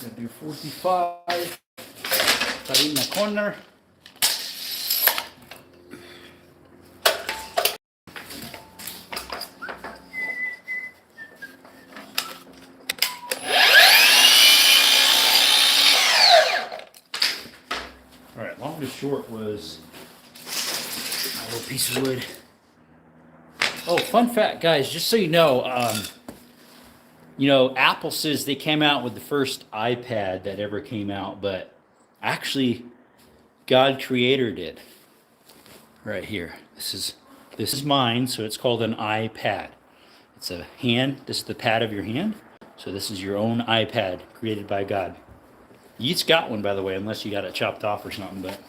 Gonna do 45. Put in the corner. All right, long to short was my little piece of wood. Oh, fun fact, guys, just so you know, Apple says they came out with the first iPad that ever came out, but actually, God Creator did. Right here. This is mine, so it's called an iPad. It's a hand. This is the pad of your hand. So this is your own iPad created by God. You each got one, by the way, unless you got it chopped off or something. But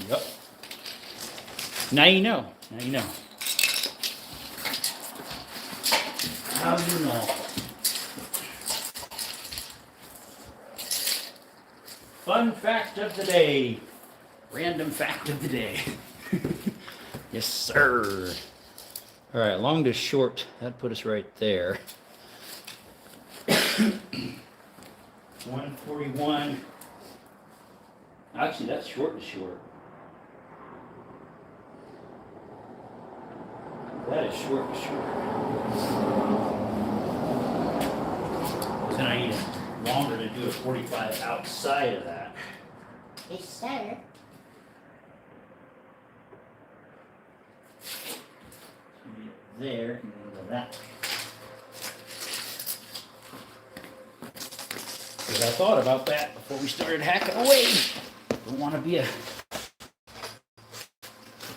yep. Now you know. Now you know. How do you know? Fun fact of the day. Random fact of the day. Yes, sir. All right, long to short. That put us right there. 141. Actually, that's short to short. That is short to short. Then I need longer to do a 45 outside of that. Yes, sir. There, and then go that. Because I thought about that before we started hacking away. Don't want to be a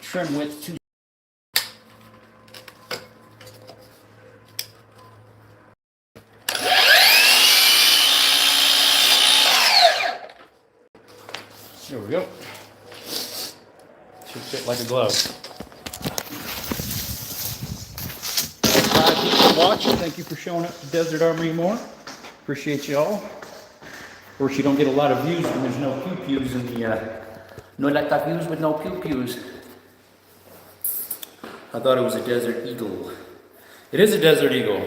trim width too. There we go. Should fit like a glove. Thank you for watching. Thank you for showing up to Desert Armory More. Appreciate you all. Of course, you don't get a lot of views when there's no pew-pews in the, no like that views with no pew-pews. I thought it was a Desert Eagle. It is a Desert Eagle.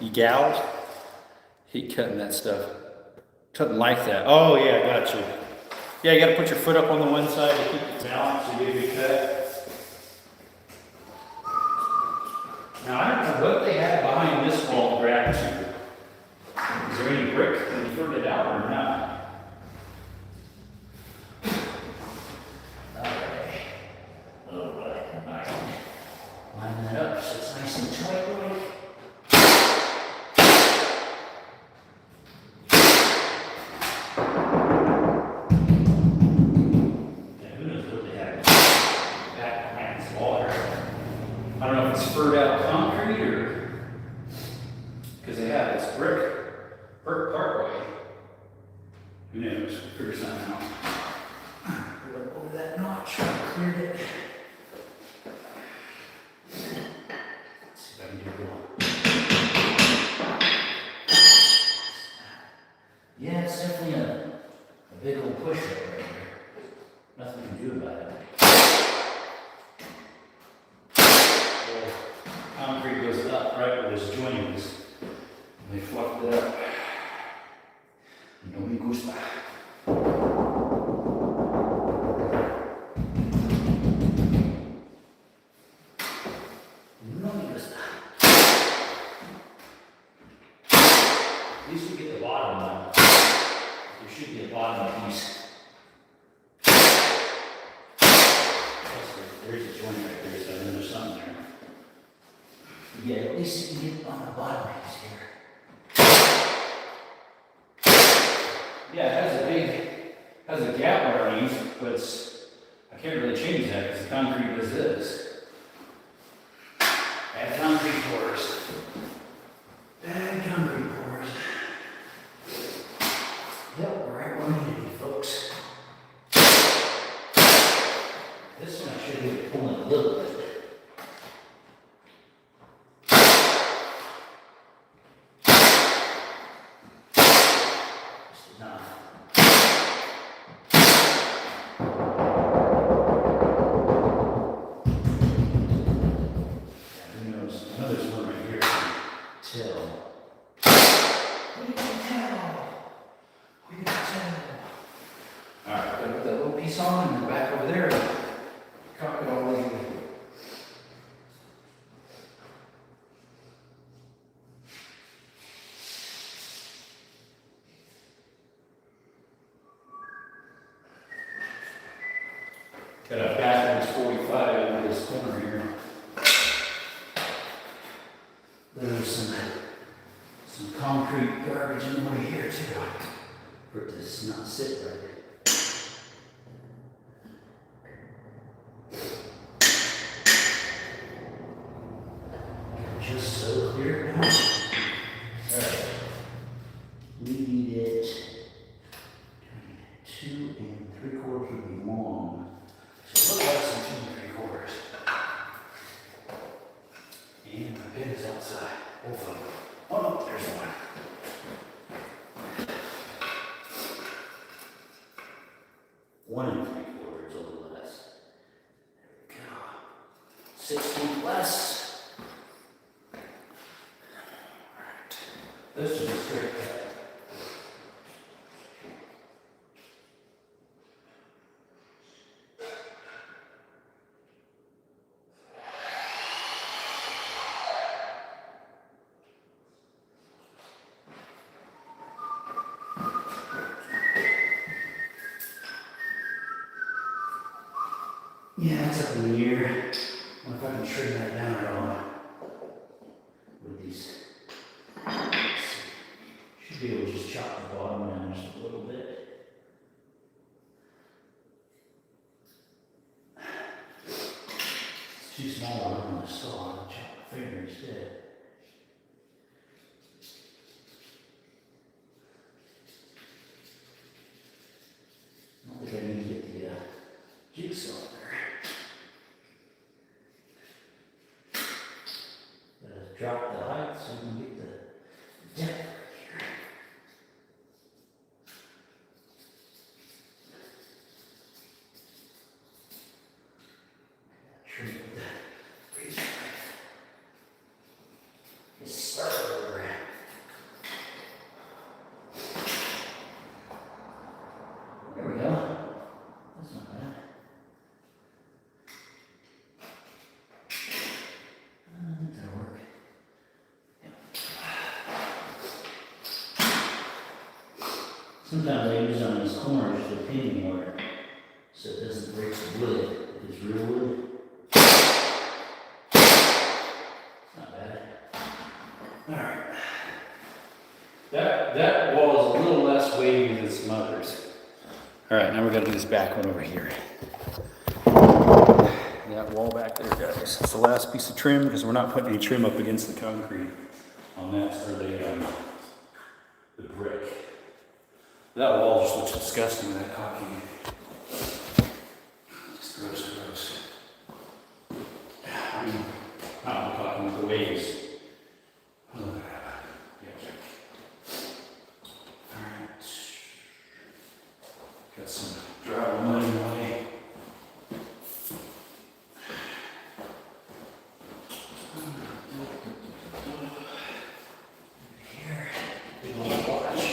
Eagle? Hate cutting that stuff. Something like that. Oh yeah, I got you. Yeah, you got to put your foot up on the one side to keep it balanced and get a good cut. Now I don't know what they had behind this wall to grab to. Is there any brick? Can you throw it out or not? Alright. Alright. Line that up so it's nice and tight. spurred out concrete or, because they have this brick parkway. Who knows, we'll figure something out. Pull it over that notch, cleared it. Let's see if I can do it. Yeah, it's definitely a big old push right there. Nothing we can do about it. Well, concrete goes up right where this joint is. And they fluffed it up. No me gusta. No me gusta. At least we get the bottom one. There should be a bottom piece. There's a joint right there, so I know there's something there. Yeah, at least you can get on the bottom piece here. Yeah, it has a gap underneath, but I can't really change that because the concrete is this. Bad concrete pours. Bad concrete pours. Yep, we're right where we need to be, folks. This one I should be pulling a little bit. Just enough. Yeah, who knows? I know there's one right here. Till. We can tell. We can tell. Alright, gotta put that little piece on and go back over there. Cock it all in. Got a backwards 45 into this corner here. There's some concrete garbage in the way here too. For it to not sit right. Just so clear now. Alright. We need it 2 3/4 would be long. So a little less than 2 3/4. And my bin is outside. Both of them. Oh no, there's one. One and 3/4, a little less. There we go. 16 less. This is a straight cut. Yeah, it's up in the air. I wonder if I can trim that down at all with these. Should be able to just chop the bottom down just a little bit. It's too small to run on the saw. I'll chop my finger instead. I don't think I need to get the jigsaw there. Gotta drop the height so we can get the depth here. Trim with the razor knife. Yes, sir. There we go. That's not bad. I think that'll work. Sometimes I use on these corners for painting mortar so it doesn't break the wood. If it's real wood, it's not bad. Alright. That wall is a little less wavy than some others. Alright, now we're going to do this back one over here. Then that wall back there, guys. It's the last piece of trim because we're not putting any trim up against the concrete on that, or the brick. That wall just looks disgusting with that caulking. Just gross. Not caulking with the waves. Got some gravel mud in the way. Here, big old watch.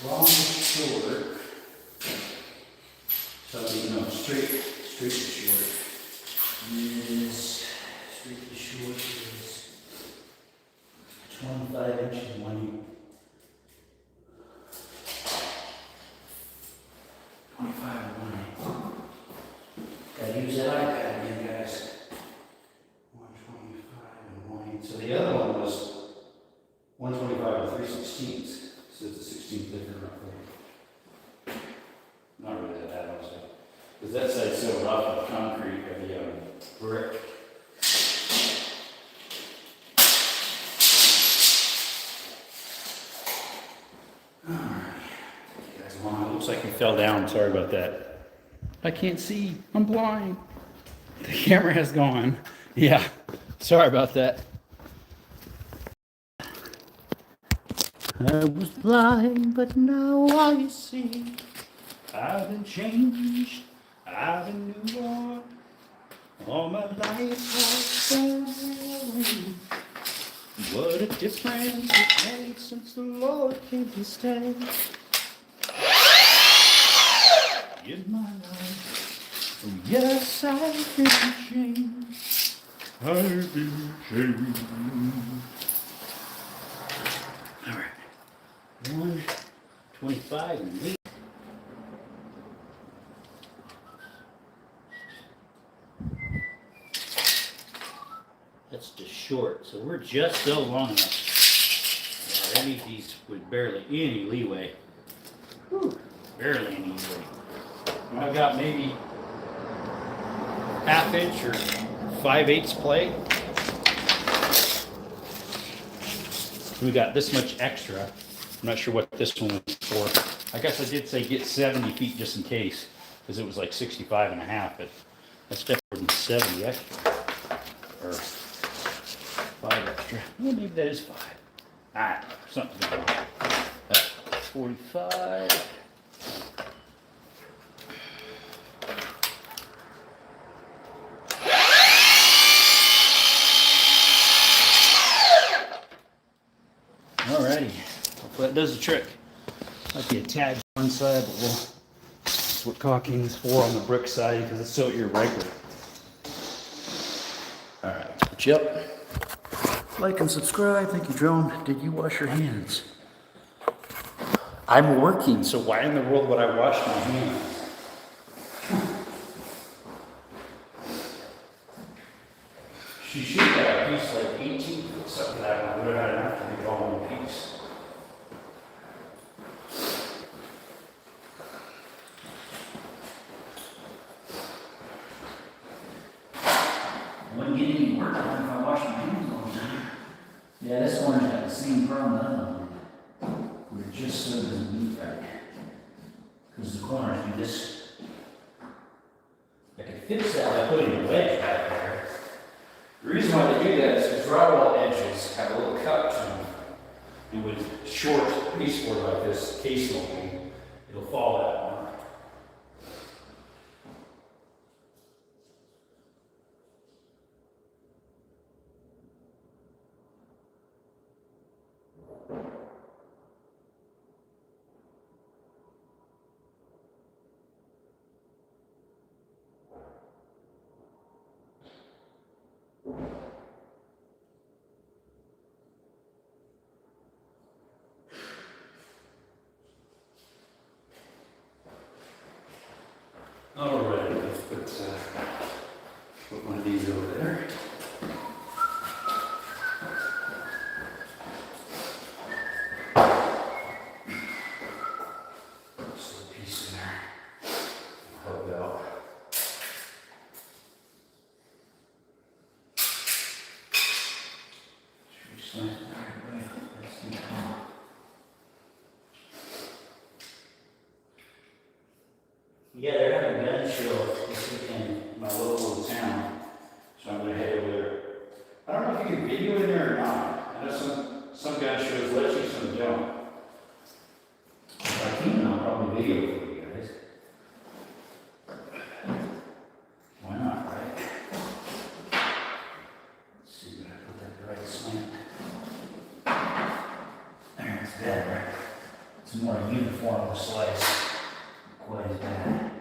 Long short. So no, straight to short is 25 inches 25 and 1. Gotta use that iPad again, guys. 125 and 1. So the other one was 125 and 3/16. So it's a 16th different roughly. Not really that bad, honestly. Because that side's so rough with concrete and the brick. Alright. You guys along. It looks like we fell down. Sorry about that. I can't see. I'm blind. The camera has gone. Yeah. Sorry about that. I was blind, but now I see. I've been changed, I've been newborn. All my life has been away. What a difference it made since the Lord came to stay in my life. Oh yes, I've been changed. I've been changed. All right. 125 and 8. That's just short, so we're just so long enough. Yeah, that these with barely any leeway. Whew, barely any leeway. I've got maybe ½ inch or 5/8 play. We got this much extra. I'm not sure what this one was for. I guess I did say get 70 feet just in case, because it was like 65 and a half, but that's definitely more than 70 extra. Or 5 extra. Well, maybe that is 5. I don't know, something like that. 45. Alrighty, hopefully that does the trick. Might be a tad on one side, but that's what caulking is for on the brick side because it's so irregular. Alright, put you up. Like and subscribe. Thank you, Drone. Did you wash your hands? I'm working, so why in the world would I wash my hands? She should have a piece like 18 foot something like that. Would have had enough to make all one piece. I wouldn't get any work done if I washed my hands all the time. Yeah, this one's got the same problem as the other one. We're just so doesn't meet right. Because the corners do this. I could fix that by putting a wedge back there. The reason why they do that is because drywall edges have a little cut to them. And with short pieceboard like this, case molding, it'll fall that one. together. Just a piece in there. Help it out. Should we slant it the right way? That's the top. Yeah, they're having a gun show this weekend in my local town, so I'm gonna head over there. I don't know if you can video in there or not. I know some gun shows let you, some don't. If I can, I'll probably video for you guys. Why not, right? Let's see if I put that the right slant. There, it's better. It's a more uniform slice. Quite as bad.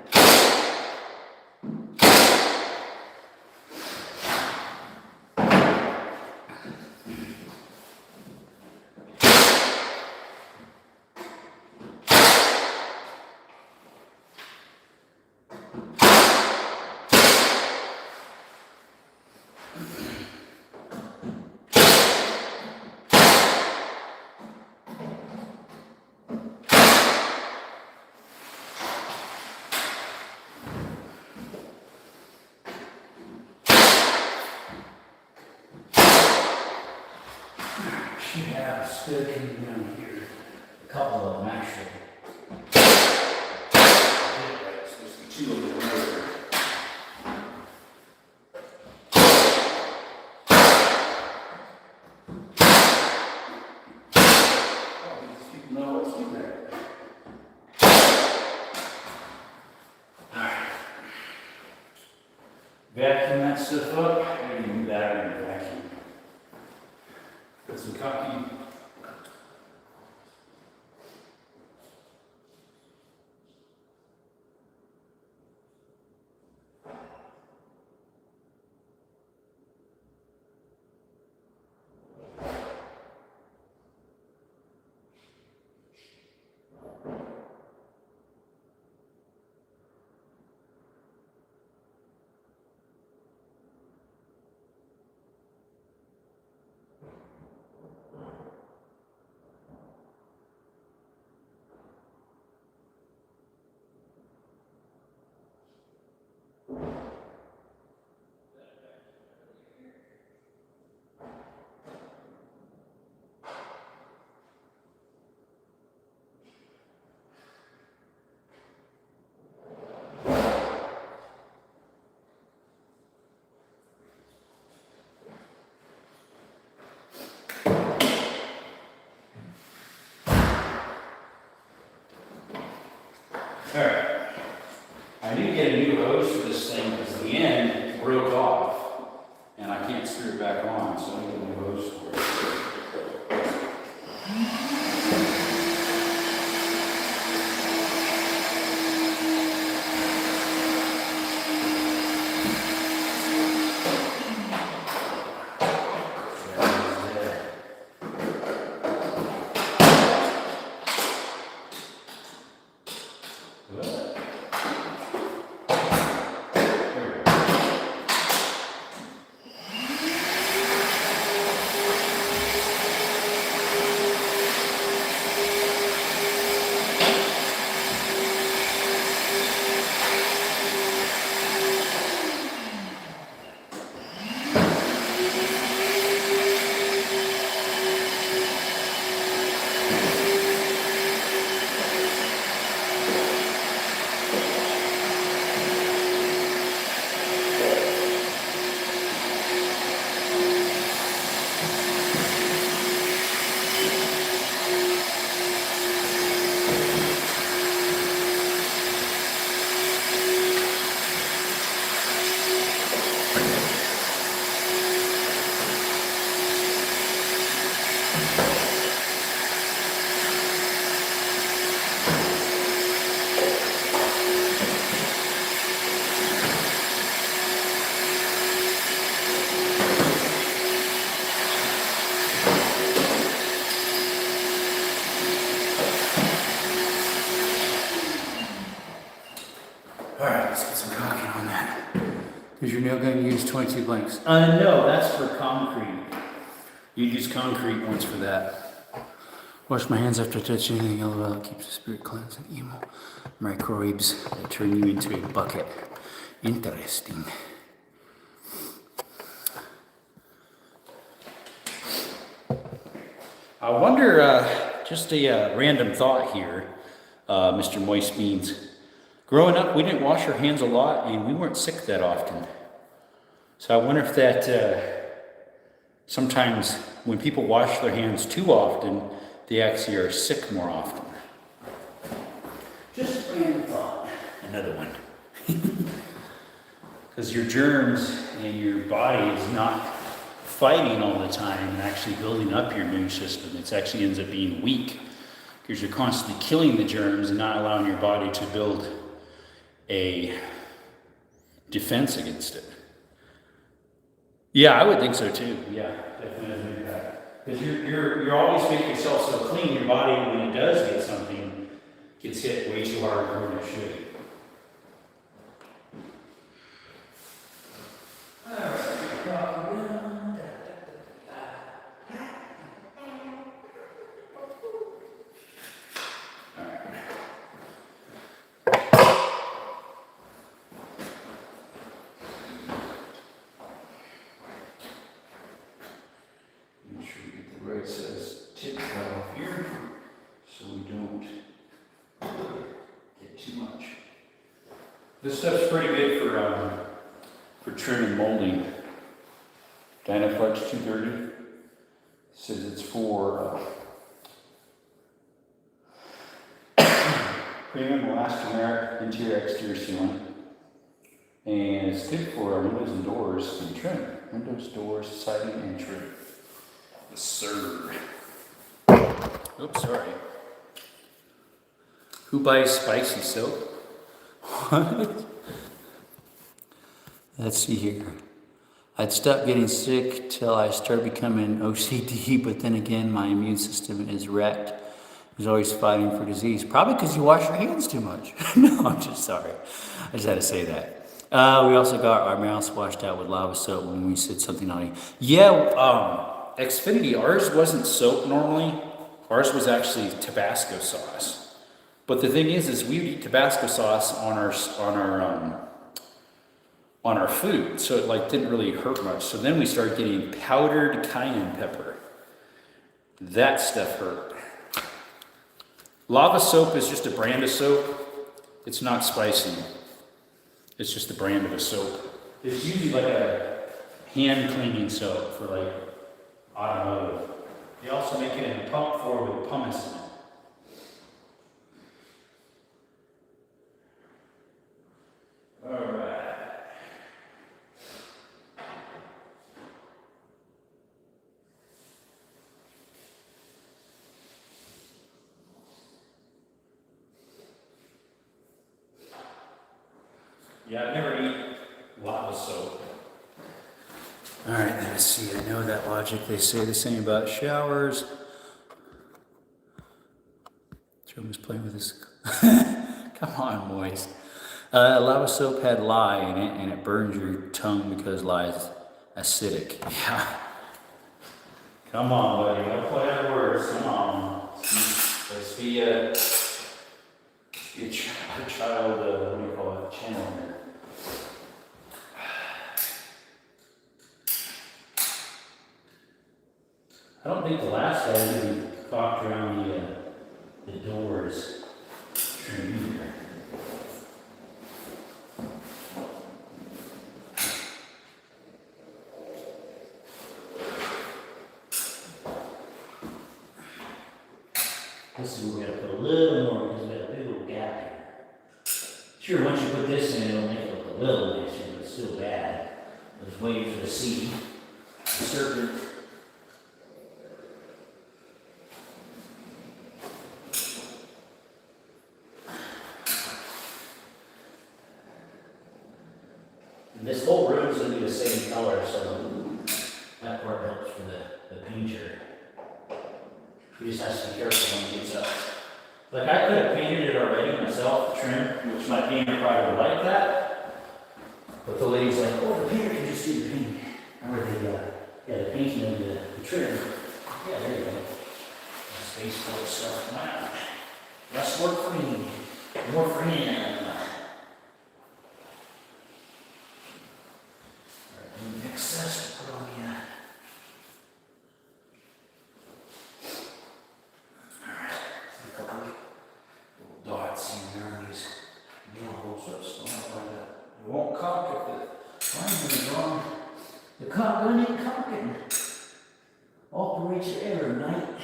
Should have stood in down here. A couple of them actually. It's just two of them over. Oh, these people know what's in there. Alright. Vacuum that stuff up. I can move that out of the vacuum. Put some coffee. Alright, I need to get a new hose for this thing because the end broke off and I can't screw it back on, so I need a new hose for it. Is your nail gun use 22 blanks? No, that's for concrete. You use concrete once for that. Wash my hands after I touch anything yellow that keeps the spirit cleansed and evil microbes that turn you into a bucket. Interesting. I wonder, just a random thought here, Mr. Moist Beans. Growing up, we didn't wash our hands a lot and we weren't sick that often. So I wonder if that sometimes when people wash their hands too often, they actually are sick more often. Just a random thought. Another one. Because your germs and your body is not fighting all the time and actually building up your immune system. It actually ends up being weak because you're constantly killing the germs and not allowing your body to build a defense against it. Yeah, I would think so too. Yeah, definitely that. Because you're always making yourself so clean, your body, when it does get something, gets hit way too hard more than it should. Where it says tip right off here, so we don't get too much. This stuff's pretty good for trim and molding. Dynaflex 230 says it's for premium elastomeric interior exterior sealant, and it's good for windows and doors and trim. Windows, doors, siding, and trim. Yes, sir. Oops, sorry. Who buys spicy soap? What? Let's see here. I'd stop getting sick till I start becoming OCD, but then again, my immune system is wrecked. It's always fighting for disease. Probably because you wash your hands too much. No, I'm just sorry. I just had to say that. We also got our mouths washed out with lava soap when we said something naughty. Yeah, Xfinity, ours wasn't soap normally. Ours was actually Tabasco sauce. But the thing is we would eat Tabasco sauce on our food, so it like didn't really hurt much. So then we started getting powdered cayenne pepper. That stuff hurt. Lava soap is just a brand of soap. It's not spicy. It's just a brand of a soap. It's usually like a hand cleaning soap for like automotive. They also make it in a pump for with pumice in it. Alright. Yeah, I've never eaten lava soap. Alright, let's see. I know that logic. They say the same about showers. Jerome playing with this. Come on, moist. Lava soap had lye in it, and it burns your tongue because lye is acidic. Yeah. Come on, buddy. Don't play with words. Come on. Let's be a child, what do you call it? Channel here. I don't think the last guy really talked around the doors trim either. This is where we're going to put a little more because we got a big little gap here. Sure, once you put this in, it'll make it look a little nicer, but it's still bad. I was waiting for the seed. The serpent. And this whole room is going to be the same color, so that part helps for the painter. He just has to be careful when he gets up. Like I could have painted it already myself, the trim, which my painter probably would like that. But the lady's like, oh, the painter can just do the painting. Or the painting of the trim. Yeah, there you go. That's baseball stuff. Wow. Less work for me. More for him. Alright, the excess to put on you. Alright, a couple little dots in there on these nail holes. So it won't cock if the line is wrong. The cock gun ain't cocking. Operator error, night.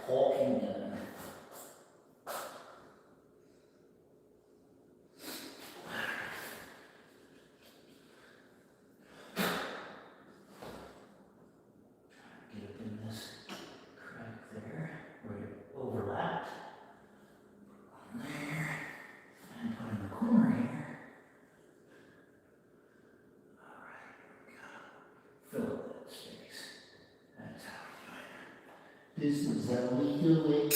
Hawking gun. Get up in this crack there, where it overlapped. On there. And put in the corner here. Alright, here we go. Fill up that space. That's how we do it. This is how we do it.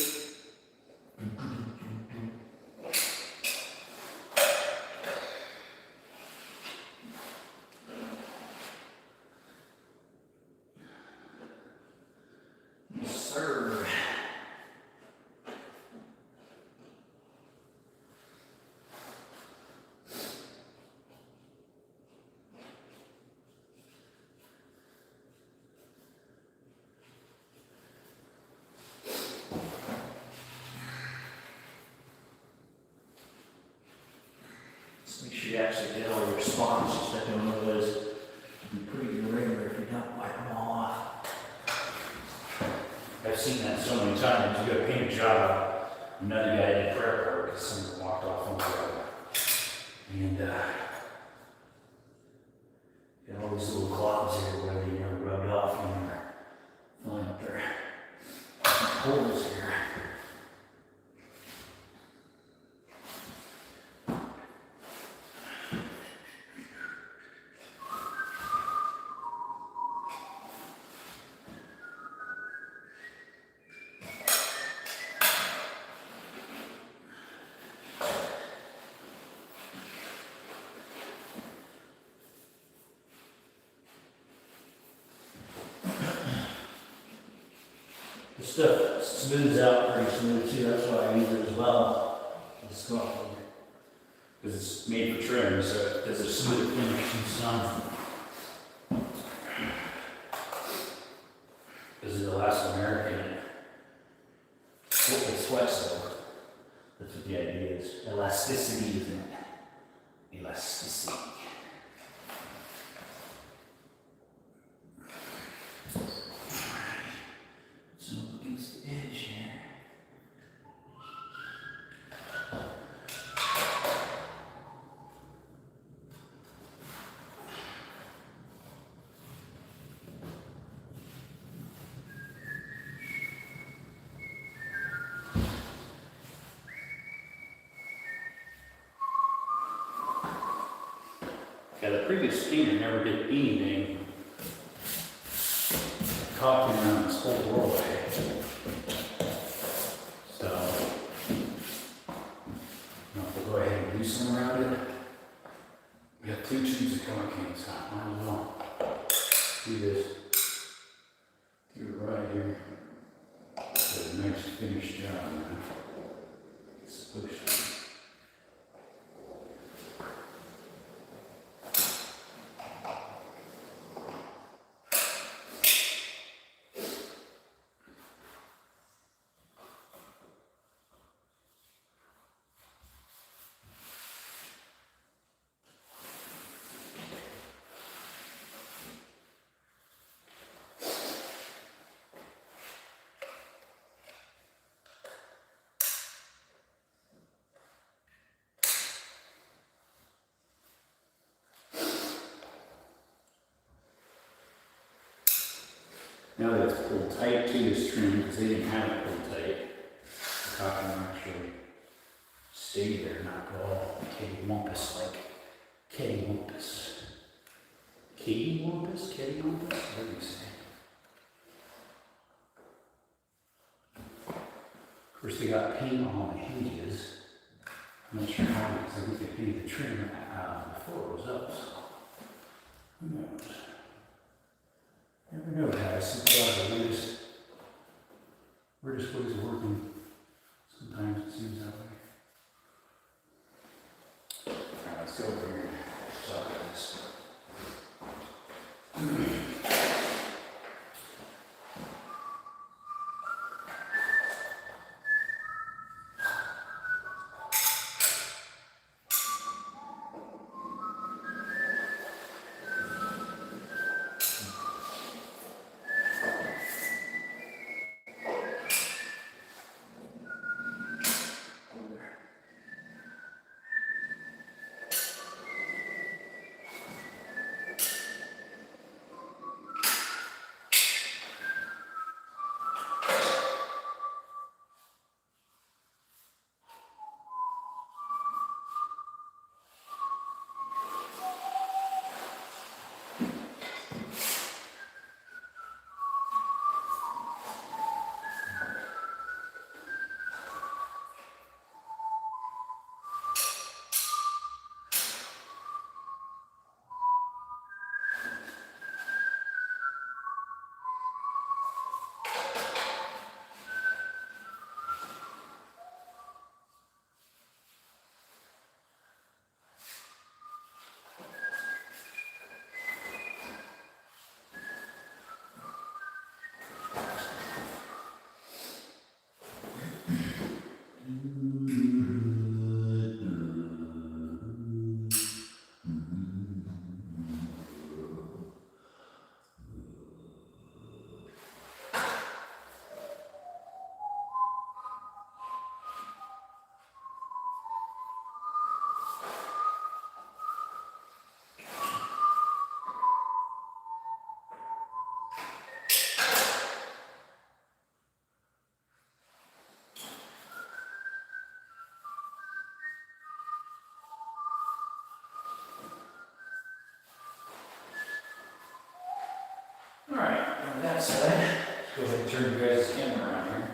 Yes, sir. Just make sure you actually get all your spots, just like you'll notice. Be pretty irregular if you don't wipe them all off. I've seen that so many times. You go paint a job, another guy did prep work because someone walked off on the road. And got all these little clods here where they rubbed off and they're filling up their holes here. The stuff smooths out pretty smooth too, that's why I use it as well. It's because it's made for trim, so it does a smoother finish in sun. This is elastomeric. It's flexible. That's what the idea is. Elasticity, isn't it? Elasticity. So against the edge here. Yeah, the previous painter never did anything caulking around this whole doorway. So, we'll go ahead and do some around it. We have 2 tubes of caulking, so I don't know. Do this. Do it right here. It's a nice finished job, man. It's supposed to. Now that it's pulled tight to this trim, because they didn't have it pulled tight, the caulking will actually stay there, not go all cattywampus like cattywampus. Cattywampus? Cattywampus? What do you say? Of course, they got paint on all the hinges. I'm not sure how, because I think they painted the trim before it was up, so who knows? Never know, guys. Sometimes the weirdest ways of working. Sometimes it seems that way. Alright, let's go over here. Stop this. Alright, on that side, let's go ahead and turn you guys' camera around here.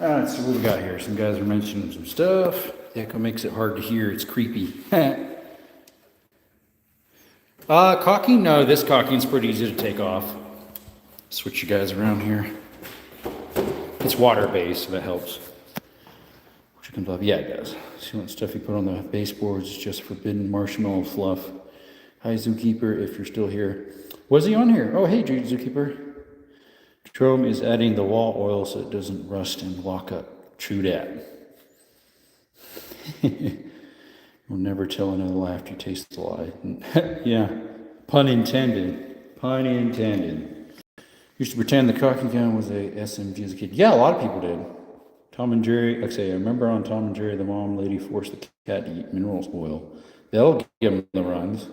Alright, so what we got here? Some guys are mentioning some stuff. The echo makes it hard to hear, it's creepy. Caulking? No, this caulking's pretty easy to take off. Switch you guys around here. It's water-based, so that helps. Chicken fluff, yeah, it does. See what stuff you put on the baseboards is just forbidden marshmallow fluff. Hi, Zookeeper, if you're still here. Was he on here? Oh, hey, Zookeeper. Trome is adding the wall oil so it doesn't rust and lock up. True that. You'll never tell another lie after you taste the lie. Yeah, pun intended. Pun intended. Used to pretend the caulking gun was a SMG as a kid. Yeah, a lot of people did. Tom and Jerry, I remember on Tom and Jerry, the mom lady forced the cat to eat mineral oil. They'll give them the runs.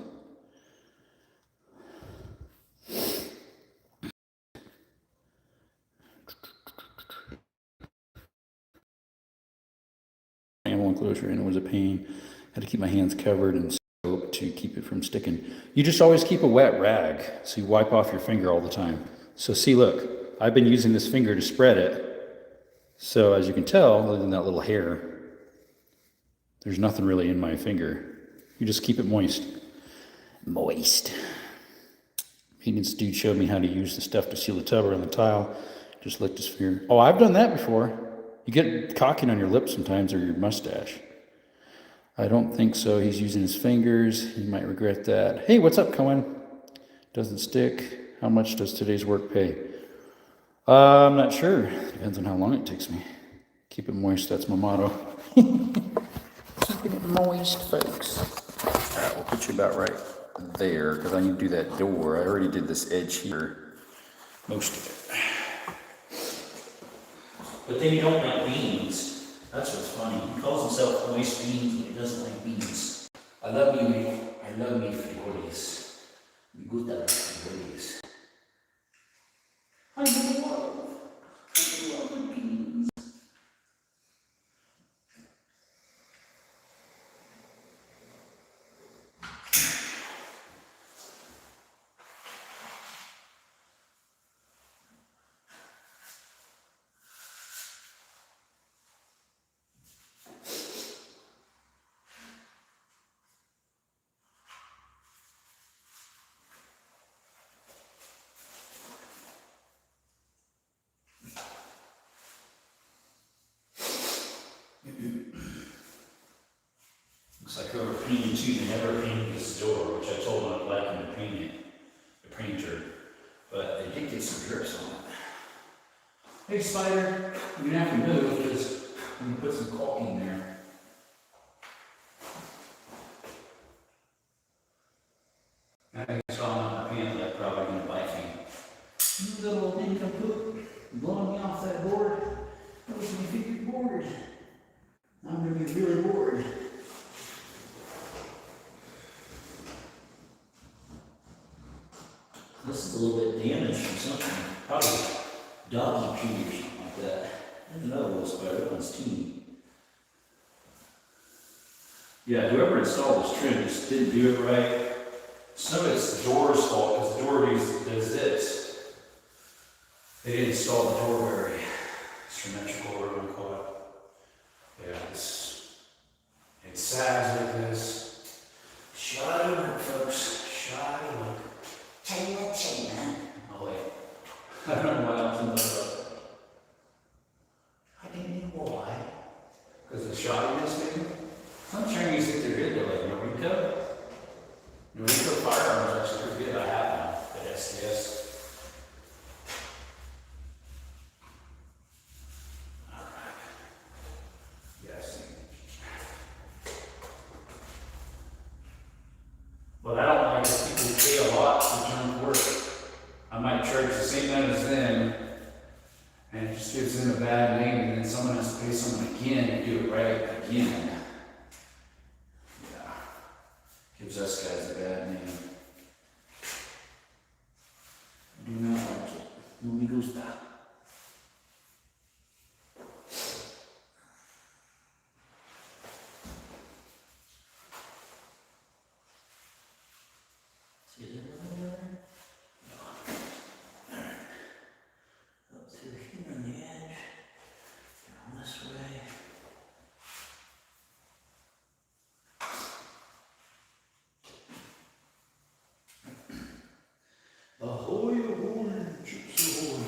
Animal enclosure, and it was a pain. I had to keep my hands covered in soap to keep it from sticking. You just always keep a wet rag, so you wipe off your finger all the time. So see, look, I've been using this finger to spread it. So as you can tell, other than that little hair, there's nothing really in my finger. You just keep it moist. Moist. Maintenance dude showed me how to use the stuff to seal the tub around the tile. Just licked his finger. Oh, I've done that before. You get caulking on your lips sometimes or your mustache. I don't think so. He's using his fingers. He might regret that. Hey, what's up, Cohen? Doesn't stick. How much does today's work pay? I'm not sure. Depends on how long it takes me. Keep it moist. That's my motto. Keeping it moist, folks. All right, we'll put you about right there because I need to do that door. I already did this edge here. Most of it. But then you don't like beans. That's what's funny. He calls himself moist beans, but he doesn't like beans. I love me frijoles. Me gusta los frijoles. I love the beans. painting too. They never painted this door, which I told them I'd like them to paint it, the painter. But they did get some drips on it. Hey Spider, you're gonna have to move because I'm gonna put some caulking there. I saw him on my pamphlet, probably gonna bite me. You little nincompoop, blowing me off that board. That was my favorite board. I'm gonna be really bored. This is a little bit damaged from something. Probably doggy pee or something like that. There's another little spider. That one's teeny. Yeah, whoever installed this trim just didn't do it right. Some of it's the door's fault because the door does this. They didn't install the door very symmetrical, whatever you want to call it. Yeah, it sags like this. Shot it over, folks. Shot it over. Tell you what, man. Oh, wait. I don't know why I was in the I didn't know why. because the shotiness, maybe? Some Chinese think they're good, they're like Noriko. Noriko firearms are actually pretty good. I have one at SDS. Alright. Yes. What I don't like is people pay a lot for junk work. I might charge the same amount as them, and it just gives them a bad name, and then someone has to pay someone again to do it right again. Yeah. Gives us guys a bad name. I do not like it. Nobody goes back. See it over there? No. Alright. Up to here on the edge. Down this way. Ahoy, ahoy, chips ahoy.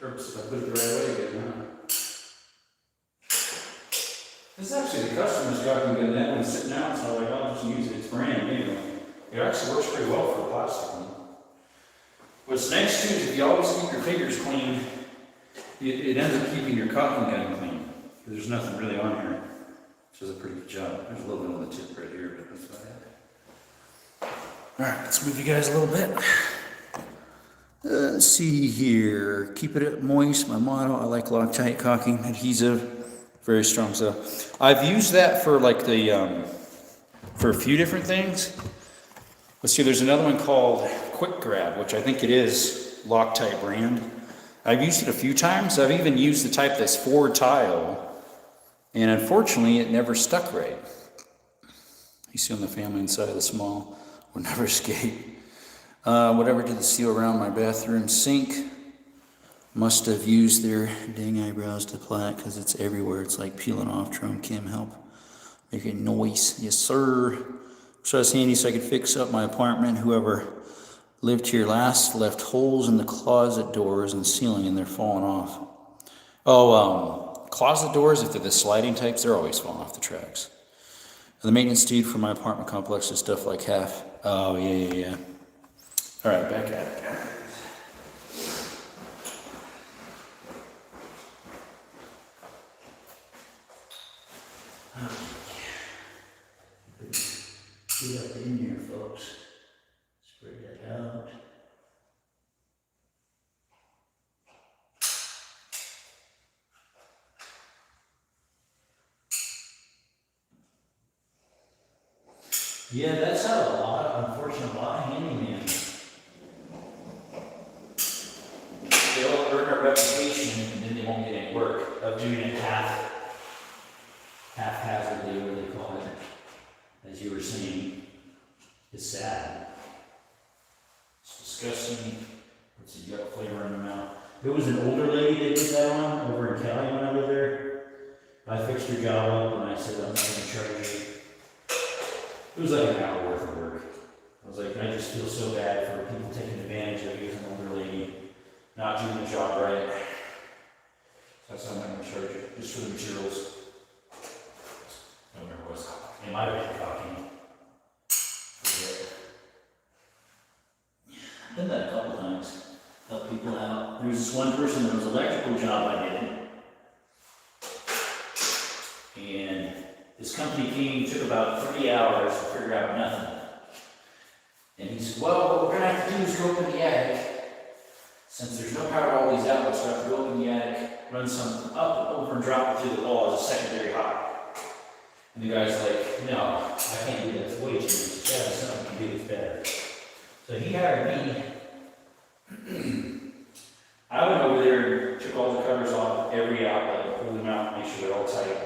Oops, I put it the right way again, huh? This is actually the customer's got me that one sitting out, so I'm like, I'll just use it. It's brand new. It actually works pretty well for a plastic one. What's nice too is if you always keep your fingers clean, it ends up keeping your cotton gun clean. There's nothing really on here. Which does a pretty good job. There's a little bit on the tip right here, but that's about it. Alright, let's move you guys a little bit. Let's see here. Keep it moist, my motto. I like Loctite caulking adhesive. Very strong stuff. I've used that for like the, for a few different things. Let's see, there's another one called Quick Grab, which I think it is Loctite brand. I've used it a few times. I've even used the type that's 4 tile. And unfortunately, it never stuck right. You see on the family inside of the small will never escape. Whatever did the seal around my bathroom sink. Must have used their dang eyebrows to apply it because it's everywhere. It's like peeling off. Tron Kim, help. Making noise. Yes, sir. So I was handy so I could fix up my apartment. Whoever lived here last left holes in the closet doors and ceiling, and they're falling off. Oh, closet doors, if they're the sliding types, they're always falling off the tracks. And the maintenance dude for my apartment complex is stuff like half. Oh, yeah. All right, back at it. Get up in here, folks. Spread that out. Yeah, that's how a lot of handyman. They'll earn a reputation and then they won't get any work of doing it haphazardly, what do they call it? As you were saying, it's sad. It's disgusting. It's a gut flavor in the mouth. There was an older lady that did that on over in Cali when I lived there. I fixed her job up and I said, I'm not gonna charge you. It was like an hour worth of work. I was like, I just feel so bad for people taking advantage of you as an older lady, not doing the job right. So that's how I'm not gonna charge you, just for the materials. I don't remember what it was. It might have been caulking. Forget. I've done that a couple times. Help people out. There was this one person, there was an electrical job I did. And this company came, took about 3 hours to figure out nothing. And he said, well, what we're gonna have to do is go up in the attic. Since there's no power to all these outlets, we have to go up in the attic, run something up and over and drop it through the wall as a secondary hot. And the guy's like, no, I can't do that, it's way too much. Yeah, something can do this better. So he hired me. I went over there and took all the covers off every outlet, pulled them out, make sure they're all tight.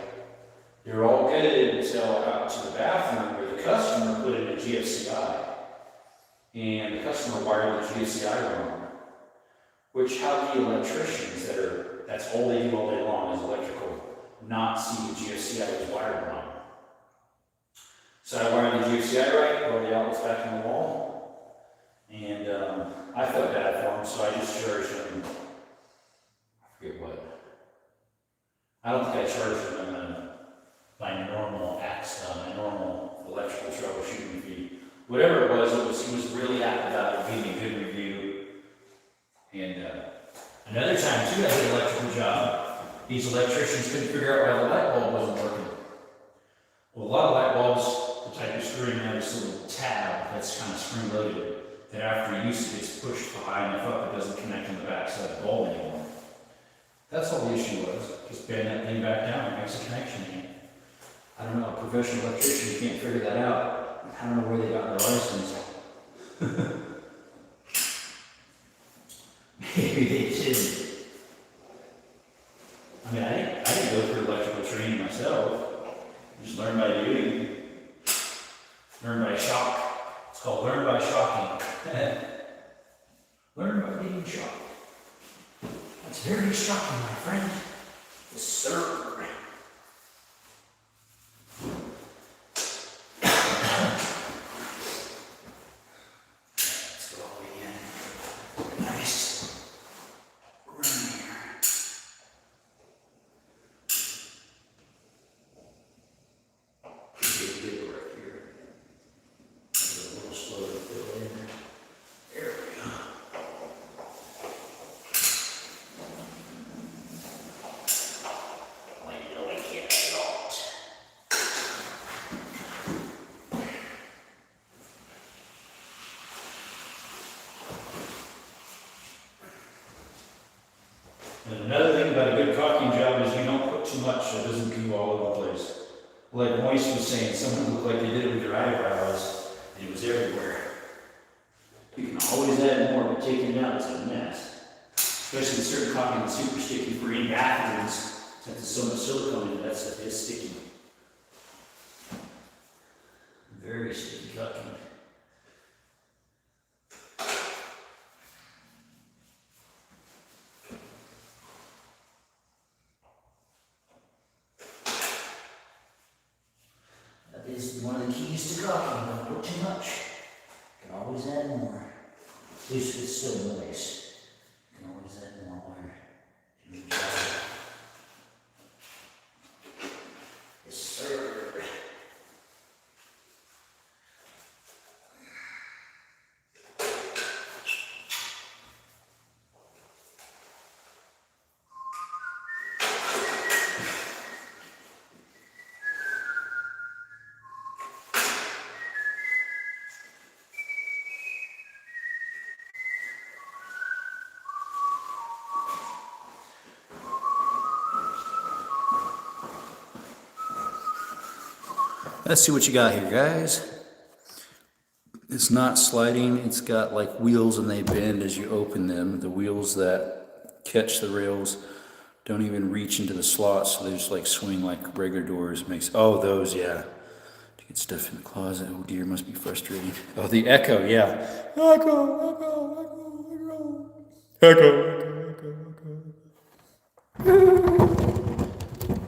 They were all good until I got to the bathroom where the customer put in a GFCI. And the customer wired the GFCI wrong. Which how the electricians that's all they do all day long is electrical, not see the GFCI was wired wrong. So I wired the GFCI right, brought the outlets back in the wall. And I felt bad for him, so I just charged him, I forget what. I don't think I charged him my normal my normal electrical troubleshooting fee. Whatever it was, he was really happy about it, gave me a good review. And another time too, I did an electrical job. These electricians couldn't figure out why the light bulb wasn't working. Well, a lot of light bulbs, the type of screwing have this little tab that's kind of spring loaded. That after use it gets pushed high enough up, it doesn't connect on the back side of the bulb anymore. That's all the issue was. Just bend that thing back down, it makes a connection again. I don't know, a professional electrician can't figure that out. I don't know where they got their license. Maybe they didn't. I mean, I didn't go through electrical training myself. I just learned by doing. Learn by shock. It's called learn by shocking. Learn by being shocked. That's very shocking, my friend. Yes, sir. Let's go again. Nice. Run here. Pretty good right here. A little slow to fill in. There we go. And another thing about a good caulking job is you don't put too much so it doesn't goo all over the place. Like Moise was saying, someone looked like they did it with their eyebrows and it was everywhere. You can always add more, but taking it out is a mess. Especially with certain caulking that's super sticky for in bathrooms, since there's so much silicone in it, that stuff is sticky. Very sticky caulking. That is one of the keys to caulking. Don't put too much. You can always add more. At least if it's still moist. You can always add more water. Yes, sir. Let's see what you got here, guys. It's not sliding, it's got like wheels and they bend as you open them. The wheels that catch the rails don't even reach into the slots, so they just like swing like regular doors. Oh, those, yeah. To get stuff in the closet. Oh dear, must be frustrating. Oh, the echo, yeah. Echo, echo, echo, echo. Echo, echo, echo, echo.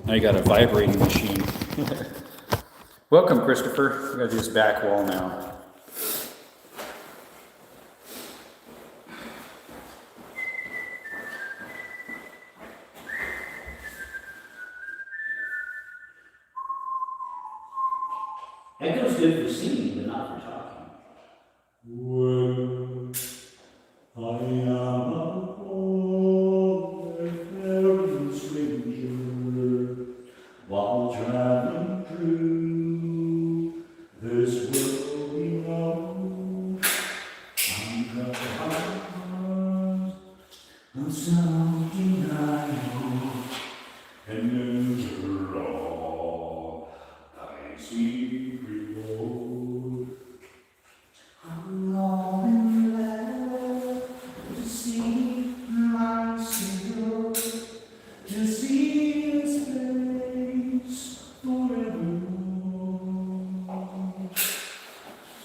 Now you got a vibrating machine. Welcome, Christopher. We gotta do this back wall now. Echo's good for singing, but not for talking. When I am a poor and stranger, while traveling through this world we know, I'm the heart of something I know, and enter all thy secret Lord. I'm longing there to see my Savior, to see His face forevermore.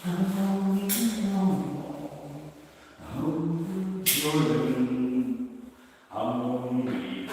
I'm longing over Jordan, I'm longing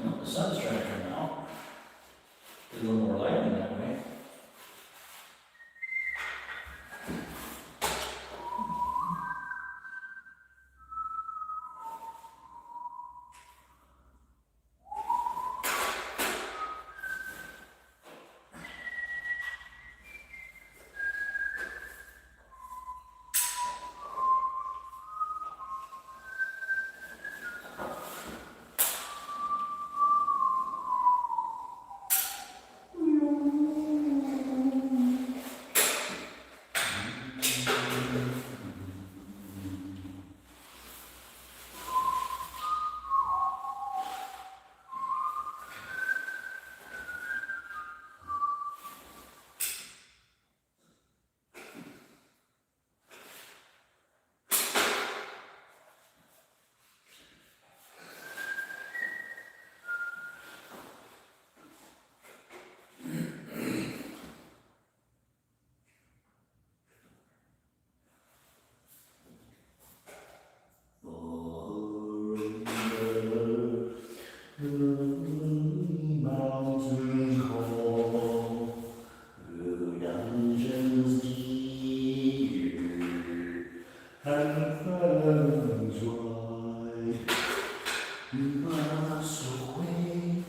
Well, the sun's trying to come out. There's a little more lighting that way. Mountains call, through dungeons deep, and fathoms wide, you must away,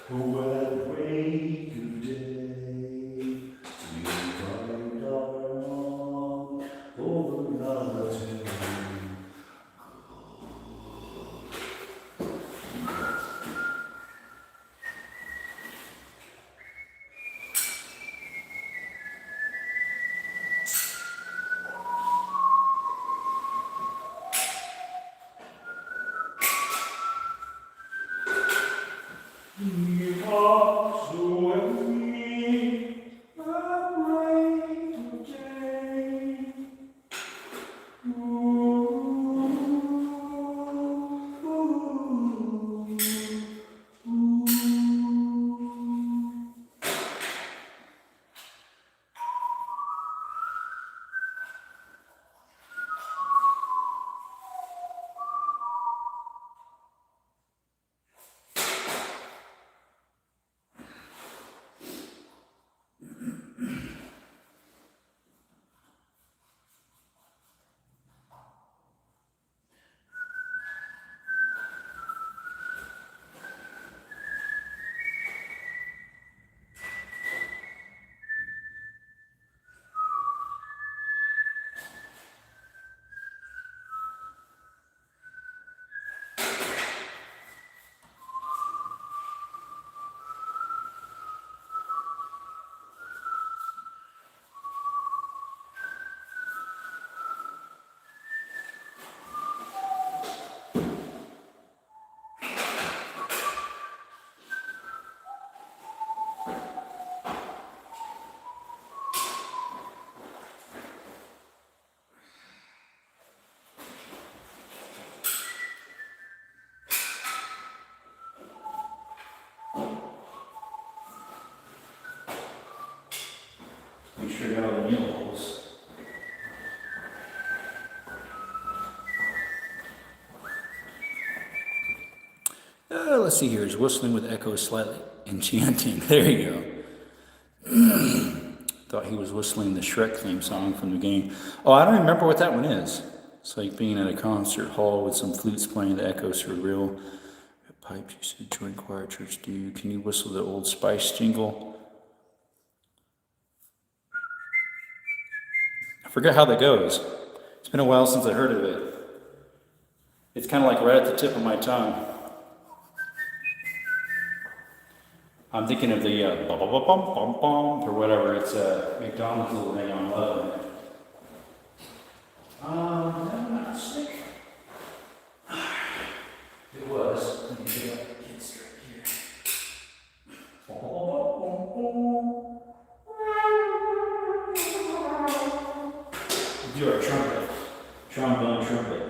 at break of day, to find our long over mountain. He walks away, a bright day. Ooh, ooh, ooh. sure I got all the nail holes. Let's see here. Is whistling with echoes slightly enchanting? There you go. Thought he was whistling the Shrek theme song from the game. Oh, I don't remember what that one is. It's like being at a concert hall with some flutes playing, the echoes are real. Pipes, you said join choir church, do you? Can you whistle the Old Spice jingle? I forget how that goes. It's been a while since I heard of it. It's kind of like right at the tip of my tongue. I'm thinking of the bum bum bum bum bum bum or whatever. It's McDonald's little thing on love. I'm not sick. It was. Let me get up the kids right here. Bum, bum, bum, bum, bum. Do our trumpet. Trombone trumpet.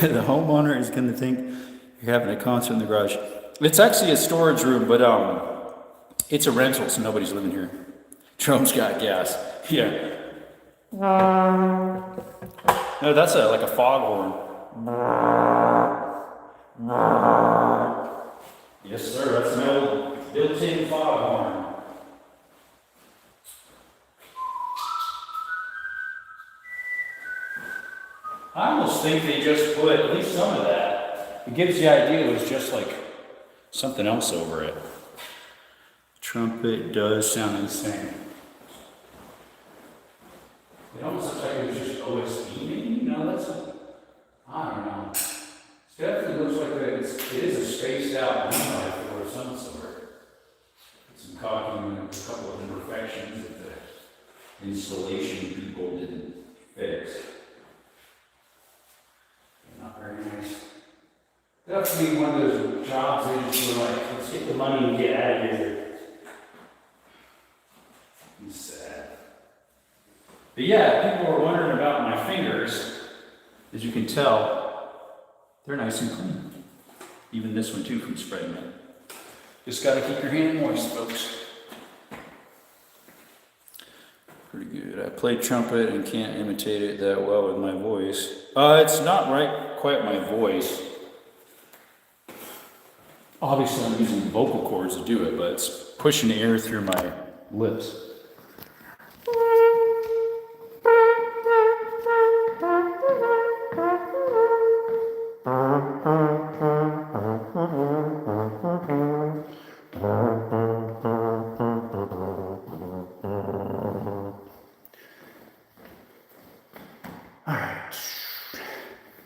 The homeowner is going to think you're having a concert in the garage. It's actually a storage room, but it's a rental, so nobody's living here. Trump's got gas. Yeah. No, that's like a foghorn. Yes, sir. That's an old built-in foghorn. I almost think they just put at least some of that. It gives the idea it was just like something else over it. Trumpet does sound insane. It almost looks like it was just OSB, maybe? No, that's I don't know. It definitely looks like it is a spaced out moonlight or some sort. Some caulking and a couple of imperfections that the installation people didn't fix. Not very nice. That would be one of those jobs they just were like, let's get the money and get out of here. It's sad. But yeah, people were wondering about my fingers. As you can tell, they're nice and clean. Even this one too from spreading it. Just gotta keep your hand moist, folks. Pretty good. I play trumpet and can't imitate it that well with my voice. It's not quite my voice. Obviously I'm using vocal cords to do it, but it's pushing the air through my lips.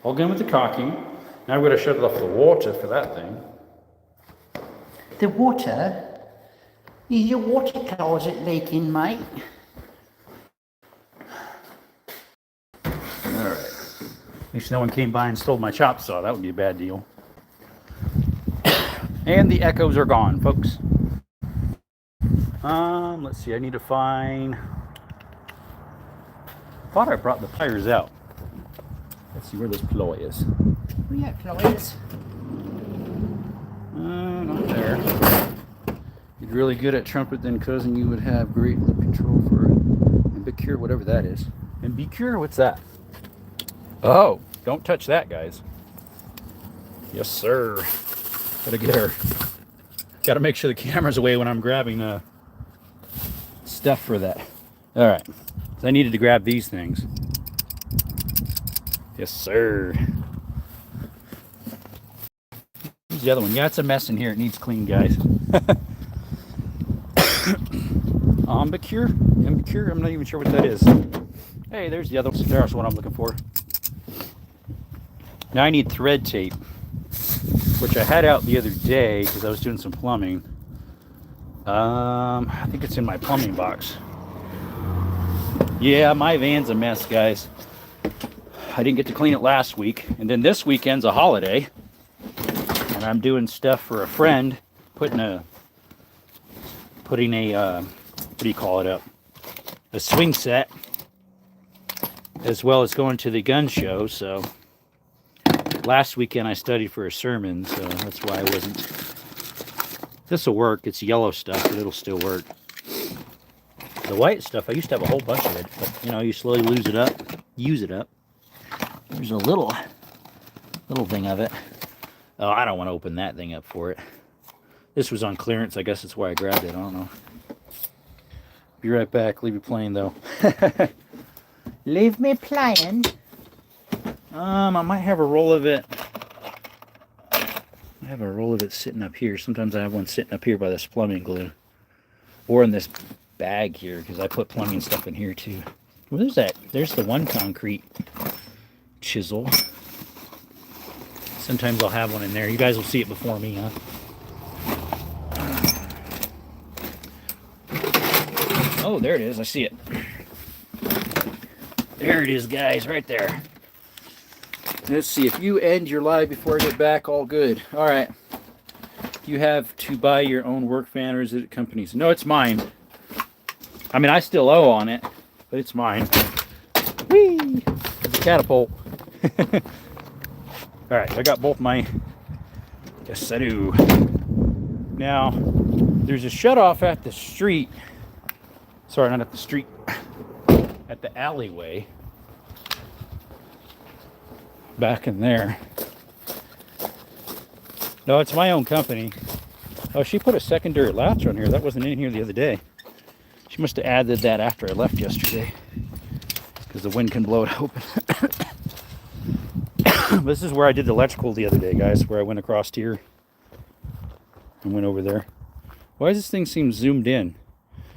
All done with the caulking. Now we're going to shut off the water for that thing. The water? Is your water closet leaking, mate? Alright. At least no one came by and stole my chop saw. That would be a bad deal. And the echoes are gone, folks. Let's see. I need to find... I thought I brought the pliers out. Let's see where this ploy is. Where you at, pliers? Not there. You're really good at trumpet then, cousin. You would have great lip control for Ambicure, whatever that is. Ambicure? What's that? Oh, don't touch that, guys. Yes, sir. Gotta make sure the camera's away when I'm grabbing stuff for that. All right. So I needed to grab these things. Yes, sir. Here's the other one. Yeah, it's a mess in here. It needs clean, guys. Ambicure? I'm not even sure what that is. Hey, there's the other one. There's what I'm looking for. Now I need thread tape, which I had out the other day because I was doing some plumbing. I think it's in my plumbing box. Yeah, my van's a mess, guys. I didn't get to clean it last week. And then this weekend's a holiday. And I'm doing stuff for a friend, putting a what do you call it up? A swing set, as well as going to the gun show. So last weekend I studied for a sermon, so that's why I wasn't. This will work. It's yellow stuff, but it'll still work. The white stuff, I used to have a whole bunch of it, but you know, you slowly use it up. There's a little thing of it. Oh, I don't want to open that thing up for it. This was on clearance. I guess that's why I grabbed it. I don't know. Be right back. Leave you playing, though. Leave me playing. I might have a roll of it. I have a roll of it sitting up here. Sometimes I have one sitting up here by this plumbing glue. Or in this bag here, because I put plumbing stuff in here, too. Where's that? There's the one concrete chisel. Sometimes I'll have one in there. You guys will see it before me, huh? Oh, there it is. I see it. There it is, guys, right there. Let's see. If you end your live before I get back, all good. All right. You have to buy your own work fan, or is it companies? No, it's mine. I mean, I still owe on it, but it's mine. Whee! It's a catapult. All right, I got both my. Yes, I do. Now, there's a shutoff at the street. Sorry, not at the street. At the alleyway. Back in there. No, it's my own company. Oh, she put a secondary latch on here. That wasn't in here the other day. She must have added that after I left yesterday. Because the wind can blow it open. This is where I did the electrical the other day, guys. Where I went across here. And went over there. Why does this thing seem zoomed in?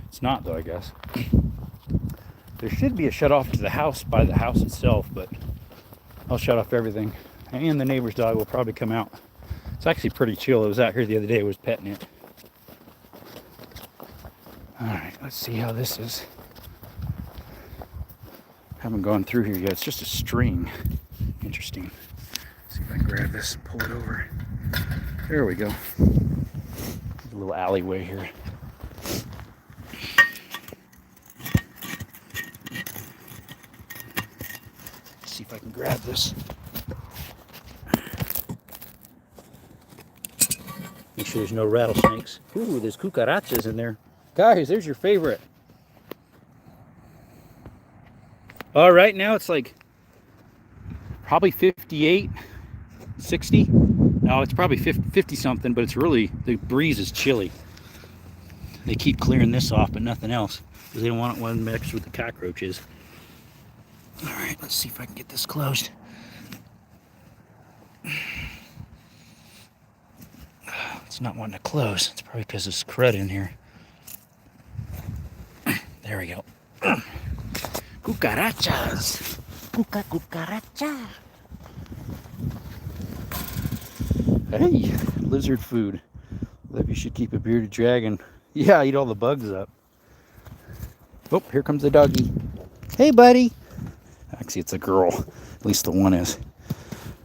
It's not, though, I guess. There should be a shut off to the house by the house itself, but I'll shut off everything. And the neighbor's dog will probably come out. It's actually pretty chill. It was out here the other day. It was petting it. Alright, let's see how this is. Haven't gone through here yet. It's just a string. Interesting. Let's see if I can grab this and pull it over. There we go. There's a little alleyway here. Let's see if I can grab this. Make sure there's no rattlesnakes. Ooh, there's cucarachas in there. Guys, there's your favorite. Right now it's like probably 58, 60. No, it's probably 50 something, but it's really, the breeze is chilly. They keep clearing this off, but nothing else, because they don't want one mixed with the cockroaches. All right, let's see if I can get this closed. It's not wanting to close. It's probably because there's crud in here. There we go. Cucarachas. Cucaracha. Hey, lizard food. Love you should keep a bearded dragon. Yeah, eat all the bugs up. Oh, here comes the doggy. Hey, buddy. Actually, it's a girl. At least the one is.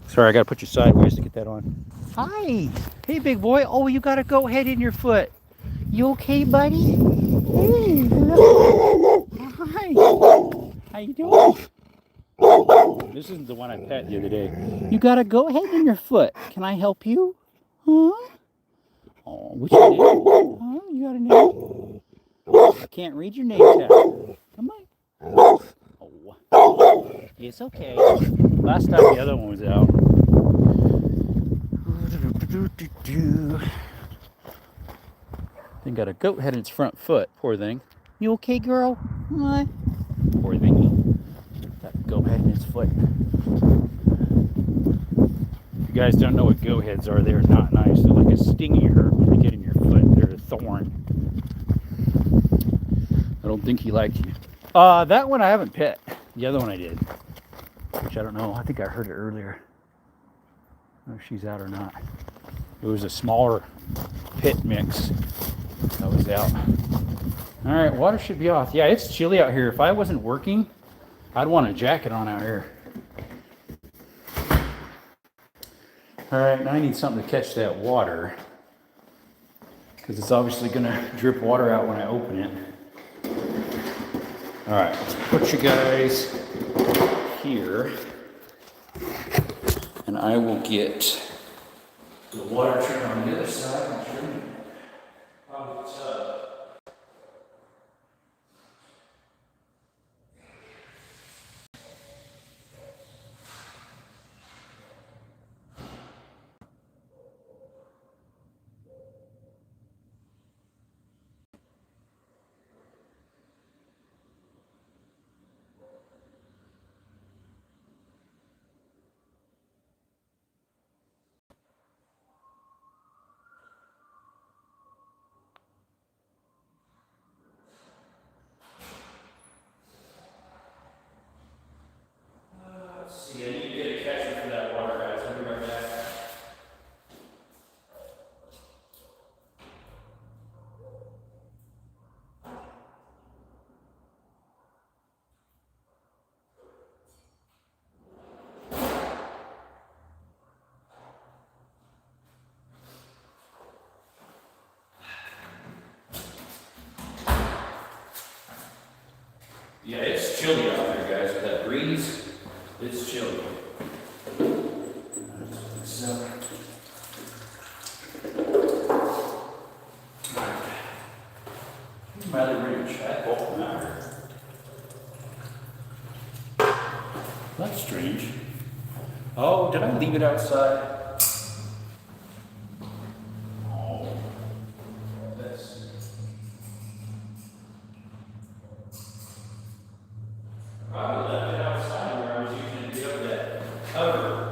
Sorry, I gotta put you sideways to get that on. Hi. Hey, big boy. Oh, you got a goat head in your foot. You okay, buddy? Hey, hello. Hi. How you doing? This isn't the one I pet the other day. You got a goat head in your foot. Can I help you? Huh? Oh, what's your name? Huh? You got a name? I can't read your name tag. Come on. Oh. It's okay. Last time the other one was out. Thing got a goat head in its front foot. Poor thing. You okay, girl? What? Poor thingy. Got a goat head in its foot. If you guys don't know what goat heads are, they're not nice. They're like a stingy herb when they get in your foot. They're a thorn. I don't think he liked you. That one I haven't pet. The other one I did. Which I don't know. I think I heard it earlier. I don't know if she's out or not. It was a smaller pit mix that was out. All right, water should be off. Yeah, it's chilly out here. If I wasn't working, I'd want a jacket on out here. All right, now I need something to catch that water because it's obviously gonna drip water out when I open it. All right, let's put you guys here and I will get the water turned on the other side and turn on the tub. See, I need to get a catcher for that water, guys. I'll be right back. Yeah, it's chilly out there, guys. With that breeze, it's chilly. So, rather rich. That won't matter. That's strange. Oh, did I leave it outside? Oh, this. Probably left it outside where I was using it to get that cover.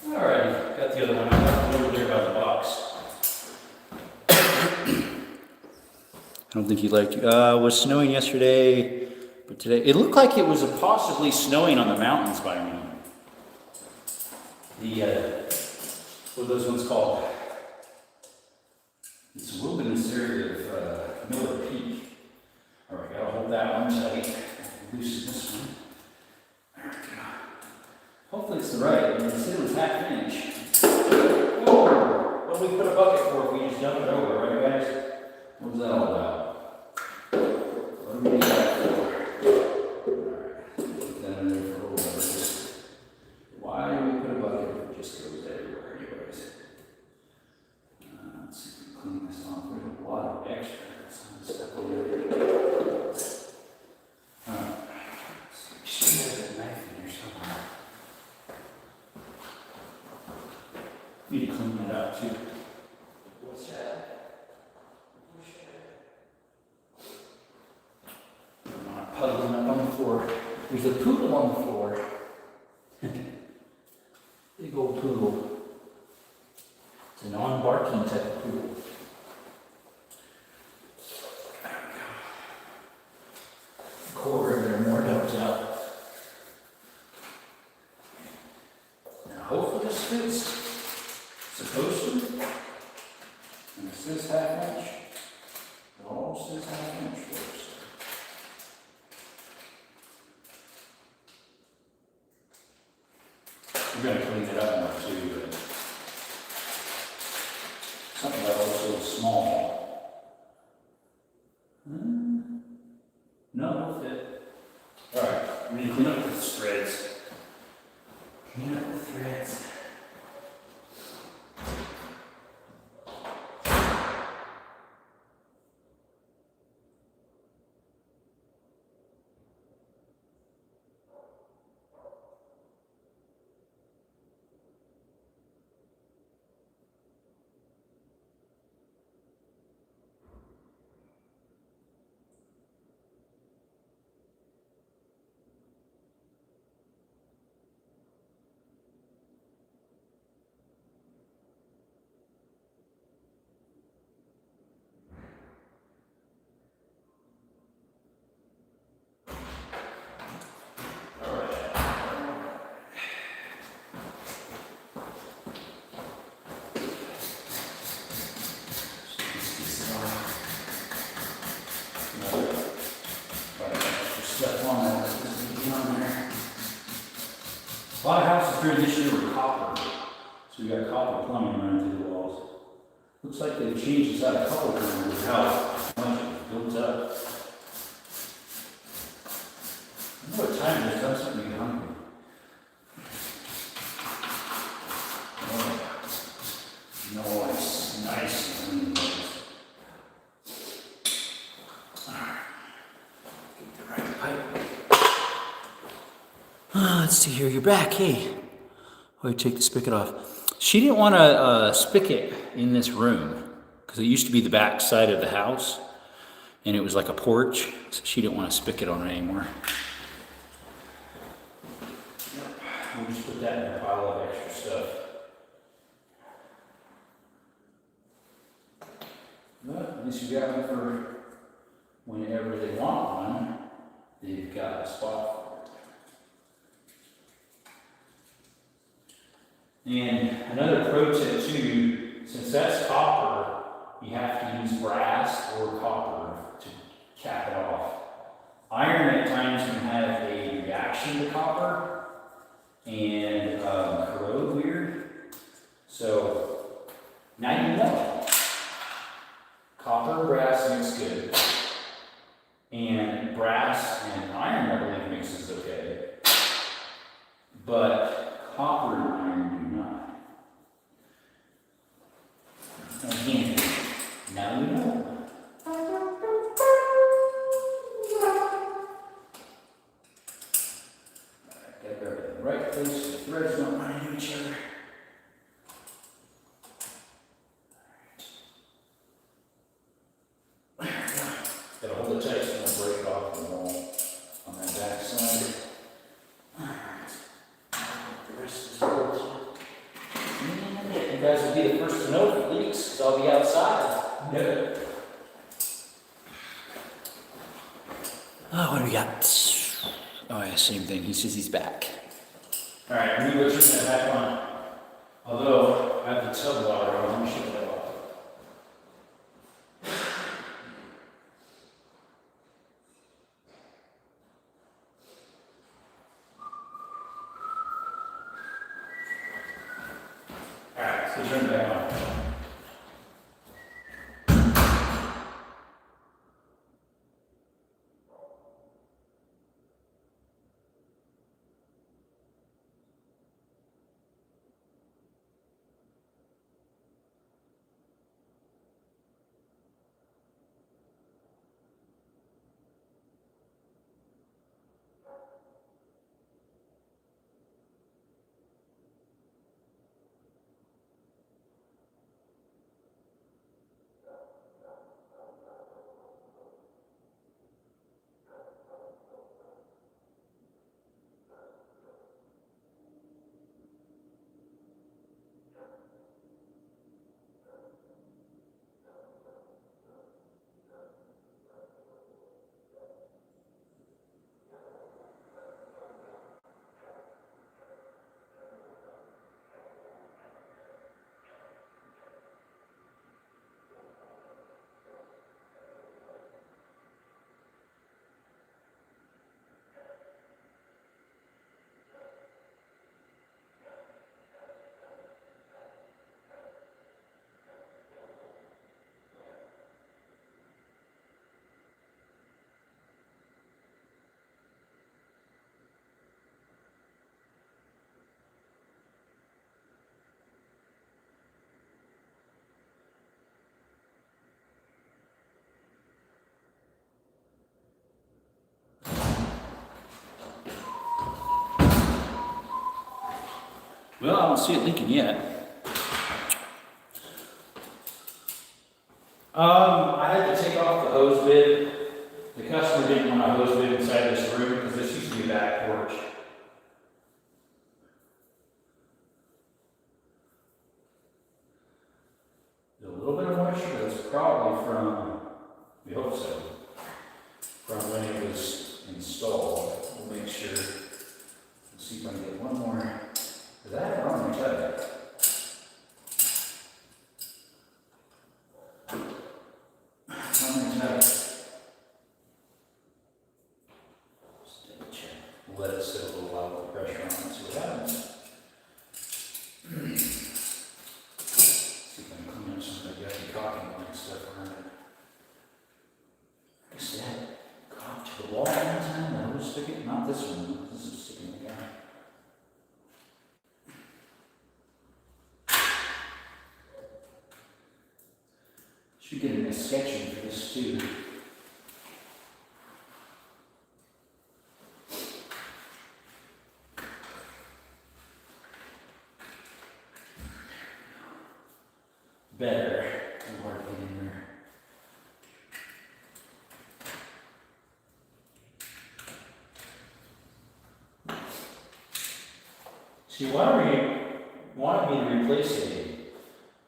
Alrighty, got the other one. I left it over there by the box. I don't think he liked you. It was snowing yesterday, but today it looked like it was possibly snowing on the mountains by me. The what are those ones called? It's a wilderness area of Miller Peak. All right, gotta hold that one tight. Loosen this one. There we go. Hopefully it's the right. I mean, it said it was half inch. Oh, what do we put a bucket for if we just dump it over, right, guys? What was that all about? What do we need that for? Alright, put that in there for a little bit. Why do we put a bucket if it just goes everywhere, anyways? Let's see if we can clean this off. There's a lot of extra. Stuff over there. Alright. She has a knife in here somewhere. Need to clean it up too. What's that? I'm not puddling up on the floor. There's a poodle on the floor. Big old poodle. It's a non-barking type of poodle. Core of their more helps out. Now hopefully this fits. Supposed to. And it says half inch. It all says half inch works. through this year were copper. So we got copper plumbing running through the walls. Looks like they've changed this out a couple times with how much it builds up. I wonder what time it is. I'm starting to get hungry. Oh, nice, nice. Alright. Get the right pipe. Let's see here. You're back. Hey. Oh, you take the spigot off. She didn't want a spigot in this room because it used to be the back side of the house and it was like a porch. So she didn't want a spigot on it anymore. We'll just put that in a pile of extra stuff. But at least you got one for whenever they want one, they've got a spot for it. And another pro tip too, since that's copper, you have to use brass or copper to cap it off. Iron at times can have a reaction to copper and corrode weird. So now you know. Copper and brass mix good. And brass and iron, I believe, mixes okay. But copper and iron do not. Again, now you know. Gotta grab it in the right place so the threads don't run into each other. Gotta hold it tight so it won't break off the wall on that back side. Alright. The rest is good. You guys will be the first to know if it leaks, because I'll be outside. Yeah. Oh, what do we got? Oh, yeah, same thing. He says he's back. Alright, I'm gonna go turn that back on. Although, I have the tub water on, let me shut that off. Alright, so turn it back on. Well, I don't see it leaking yet. I had to take off the hose bib. The customer didn't want a hose bib inside this room because this used to be a back porch. There's a little bit of moisture, but it's probably from, we hope so, from when it was installed. We'll make sure. Let's see if I can get one more. Because I have wrong cut it. Let it sit a little while with the pressure on it, see what happens. See if I can clean up some of that yucky caulking line stuff around it. I guess that caulk to the wall one time, that was sticking, not this one, this is sticking again. Should get a sketching for this too. Better. Too hard to get in there. See, wanted me to replace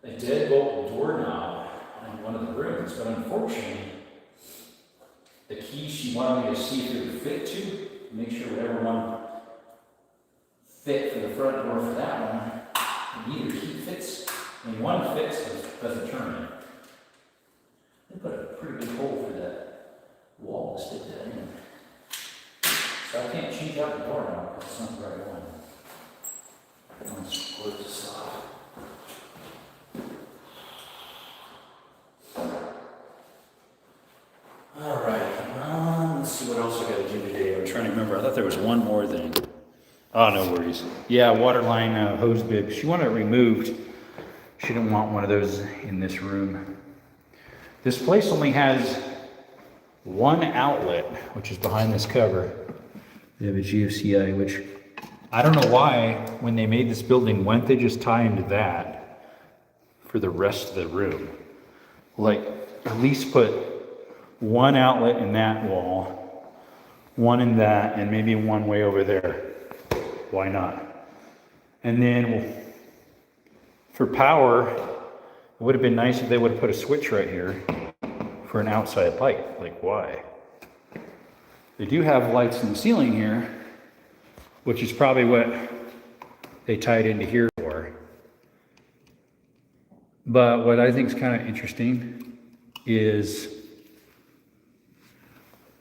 a deadbolt doorknob in one of the rooms, but unfortunately, the key she wanted me to see if it would fit to, make sure whatever one fit for the front door for that one, neither key fits. I mean, one fits, doesn't turn it. They put a pretty big hole for that wall to stick that in. So I can't change out the door now because it's not the right one. Let's close this off. All right, let's see what else I got to do today. I'm trying to remember. I thought there was one more thing. Oh, no worries. Yeah, water line hose bib. She wanted it removed. She didn't want one of those in this room. This place only has one outlet, which is behind this cover. They have a GFCI, which I don't know why, when they made this building, why didn't they just tie into that for the rest of the room? Like, at least put one outlet in that wall, one in that, and maybe one way over there. Why not? And then for power, it would have been nice if they would have put a switch right here for an outside light. Like, why? They do have lights in the ceiling here, which is probably what they tied into here for. But what I think is kind of interesting is,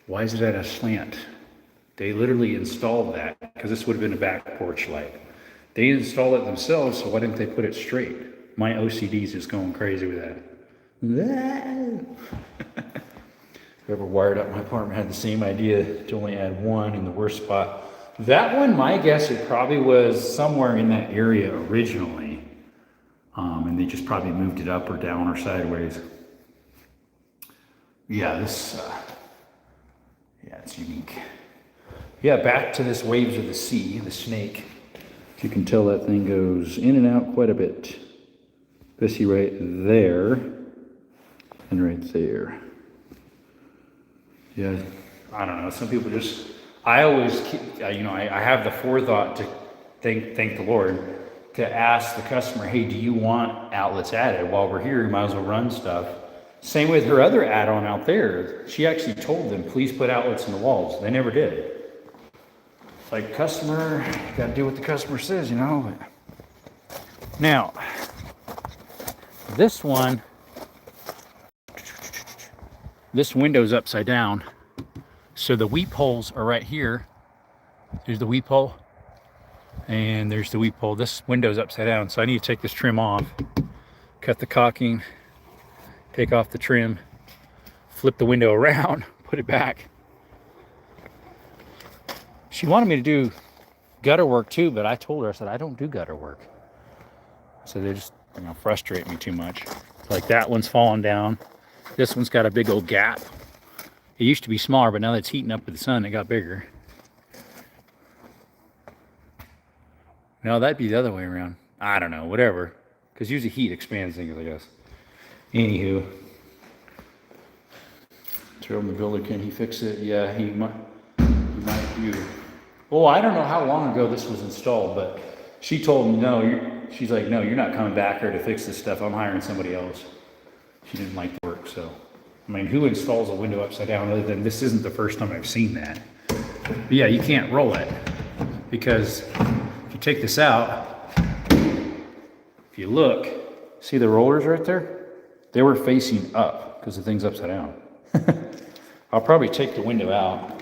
why is it at a slant? They literally installed that because this would have been a back porch light. They installed it themselves, so why didn't they put it straight? My OCD is just going crazy with that. Whoever wired up my apartment had the same idea to only add one in the worst spot. That one, my guess, it probably was somewhere in that area originally. And they just probably moved it up or down or sideways. Yeah, it's unique. Yeah, back to this Waves of the Sea, the snake. As you can tell, that thing goes in and out quite a bit. Especially right there and right there. Yeah, I don't know. Some people just, I always keep, I have the forethought to thank the Lord to ask the customer, hey, do you want outlets added? While we're here, you might as well run stuff. Same with her other add-on out there. She actually told them, please put outlets in the walls. They never did. It's like, customer, you got to do what the customer says, you know. Now, this one, this window's upside down. So the weep holes are right here. There's the weep hole. And there's the weep hole. This window's upside down. So I need to take this trim off, cut the caulking, take off the trim, flip the window around, put it back. She wanted me to do gutter work too, but I told her, I said, I don't do gutter work. So they just, frustrate me too much. Like that one's falling down. This one's got a big old gap. It used to be smaller, but now that it's heating up with the sun, it got bigger. No, that'd be the other way around. I don't know, whatever. Because usually heat expands things, I guess. Anywho. Tell him the builder, can he fix it? Yeah, he might do. Well, I don't know how long ago this was installed, but she told me, no, she's like, no, you're not coming back here to fix this stuff. I'm hiring somebody else. She didn't like the work, so. I mean, who installs a window upside down other than this isn't the first time I've seen that. But yeah, you can't roll it because if you take this out, if you look, see the rollers right there? They were facing up because the thing's upside down. I'll probably take the window out,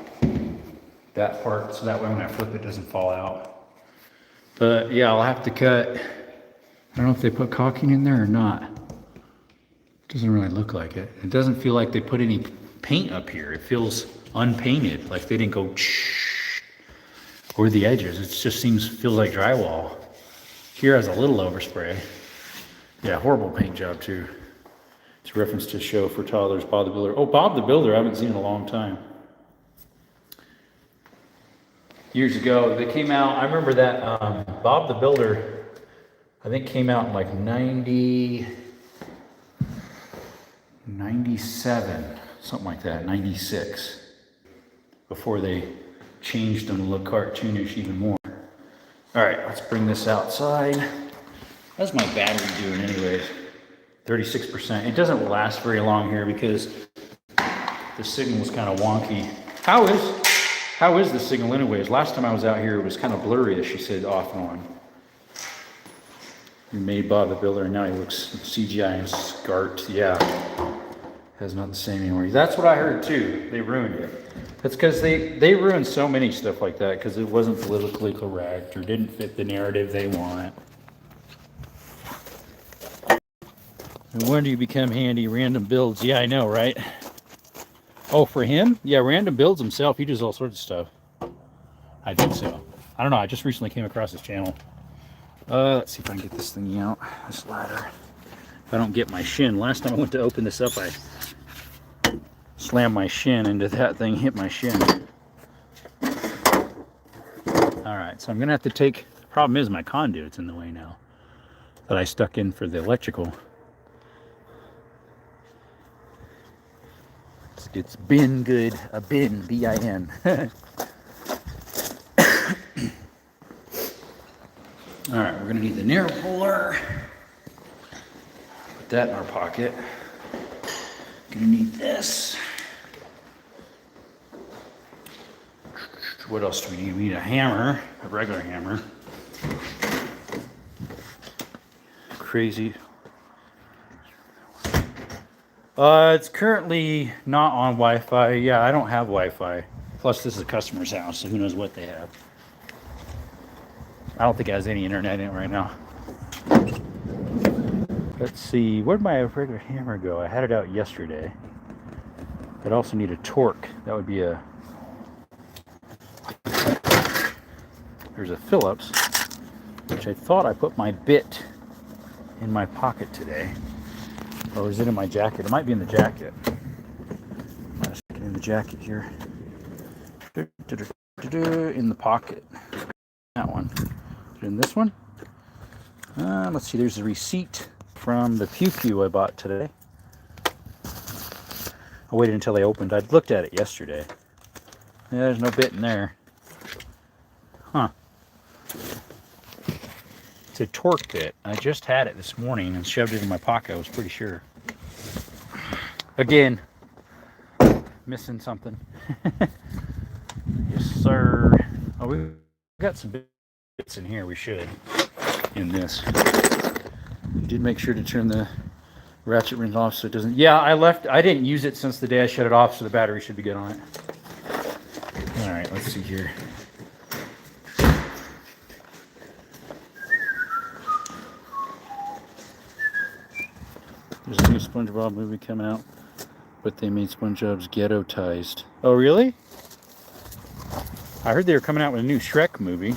that part, so that way when I flip it doesn't fall out. But yeah, I'll have to cut, I don't know if they put caulking in there or not. Doesn't really look like it. It doesn't feel like they put any paint up here. It feels unpainted, like they didn't go or the edges. It just feels like drywall. Here has a little overspray. Yeah, horrible paint job too. It's a reference to a show for toddlers, Bob the Builder. Oh, Bob the Builder, I haven't seen in a long time. Years ago, they came out, I remember that Bob the Builder, I think came out in like 97, something like that, 96. Before they changed them to look cartoonish even more. All right, let's bring this outside. How's my battery doing anyways? 36%. It doesn't last very long here because the signal was kind of wonky. How is the signal anyways? Last time I was out here, it was kind of blurry, as she said, off and on. We made Bob the Builder, and now he looks CGI and scart. Yeah, has not the same anymore. That's what I heard too. They ruined it. That's because they ruined so many stuff like that because it wasn't politically correct or didn't fit the narrative they want. No wonder you become handy. Random builds. Yeah, I know, right? Oh, for him? Yeah, Random builds himself. He does all sorts of stuff. I think so. I don't know. I just recently came across his channel. Let's see if I can get this thing out. This ladder. If I don't get my shin. Last time I went to open this up, I slammed my shin into that thing, hit my shin. Alright, so I'm going to have to take... The problem is my conduit's in the way now. That I stuck in for the electrical. It's been good. A bin, B-I-N. Alright, we're going to need the narrow puller. Put that in our pocket. Going to need this. What else do we need? We need a hammer, a regular hammer. Crazy. It's currently not on Wi-Fi. Yeah, I don't have Wi-Fi. Plus, this is a customer's house, so who knows what they have. I don't think it has any internet in it right now. Let's see. Where'd my regular hammer go? I had it out yesterday. I'd also need a torque. That would be a... There's a Phillips, which I thought I put my bit in my pocket today. Or is it in my jacket? It might be in the jacket. Let's get in the jacket here. In the pocket. That one. In this one. Let's see, there's a receipt from the Pew Pew I bought today. I waited until they opened. I'd looked at it yesterday. Yeah, there's no bit in there. Huh. It's a torque bit. I just had it this morning and shoved it in my pocket. I was pretty sure. Again, missing something. Yes, sir. Oh, we've got some bits in here. We should. In this. Did make sure to turn the ratchet ring off so it doesn't... Yeah, I didn't use it since the day I shut it off, so the battery should be good on it. Alright, let's see here. There's a new SpongeBob movie coming out, but they made SpongeBob's ghetto-tized. Oh, really? I heard they were coming out with a new Shrek movie.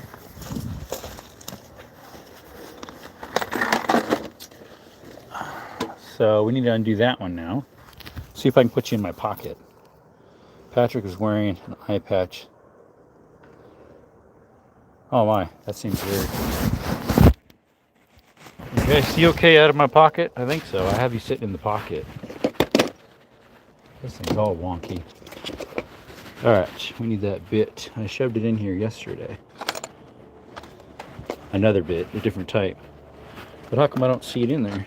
So we need to undo that one now. See if I can put you in my pocket. Patrick is wearing an eye patch. Oh my, that seems weird. Okay, see okay out of my pocket? I think so. I have you sitting in the pocket. This thing's all wonky. Alright, we need that bit. I shoved it in here yesterday. Another bit, a different type. But how come I don't see it in there?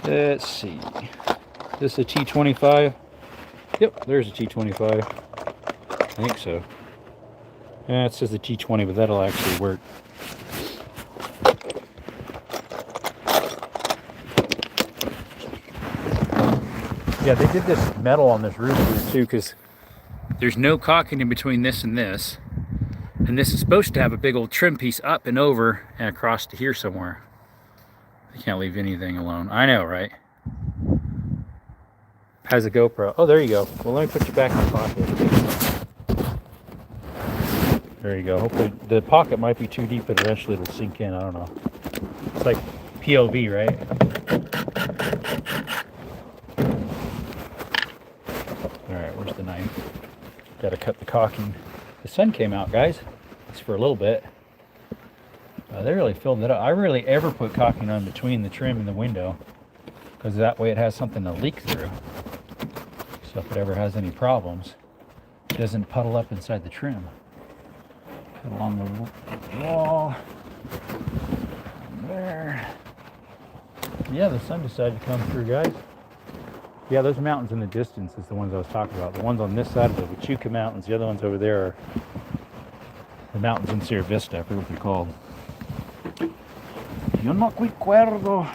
Let's see. This is a T25? Yep, there's a T25. I think so. Yeah, it says the T20, but that'll actually work. Yeah, they did this metal on this roof here too, because there's no caulking in between this and this. And this is supposed to have a big old trim piece up and over and across to here somewhere. I can't leave anything alone. I know, right? Has a GoPro. Oh, there you go. Well, let me put you back in the pocket. There you go. Hopefully, the pocket might be too deep, but eventually it'll sink in. I don't know. It's like POV, right? All right, where's the knife? Got to cut the caulking. The sun came out, guys. It's for a little bit. They really filled it up. I rarely ever put caulking on between the trim and the window, because that way it has something to leak through. So if it ever has any problems, it doesn't puddle up inside the trim. Cut along the wall. There. Yeah, the sun decided to come through, guys. Yeah, those mountains in the distance is the ones I was talking about. The ones on this side of the Huachuca Mountains. The other ones over there are the mountains in Sierra Vista. I forget what they're called. Yo no recuerdo.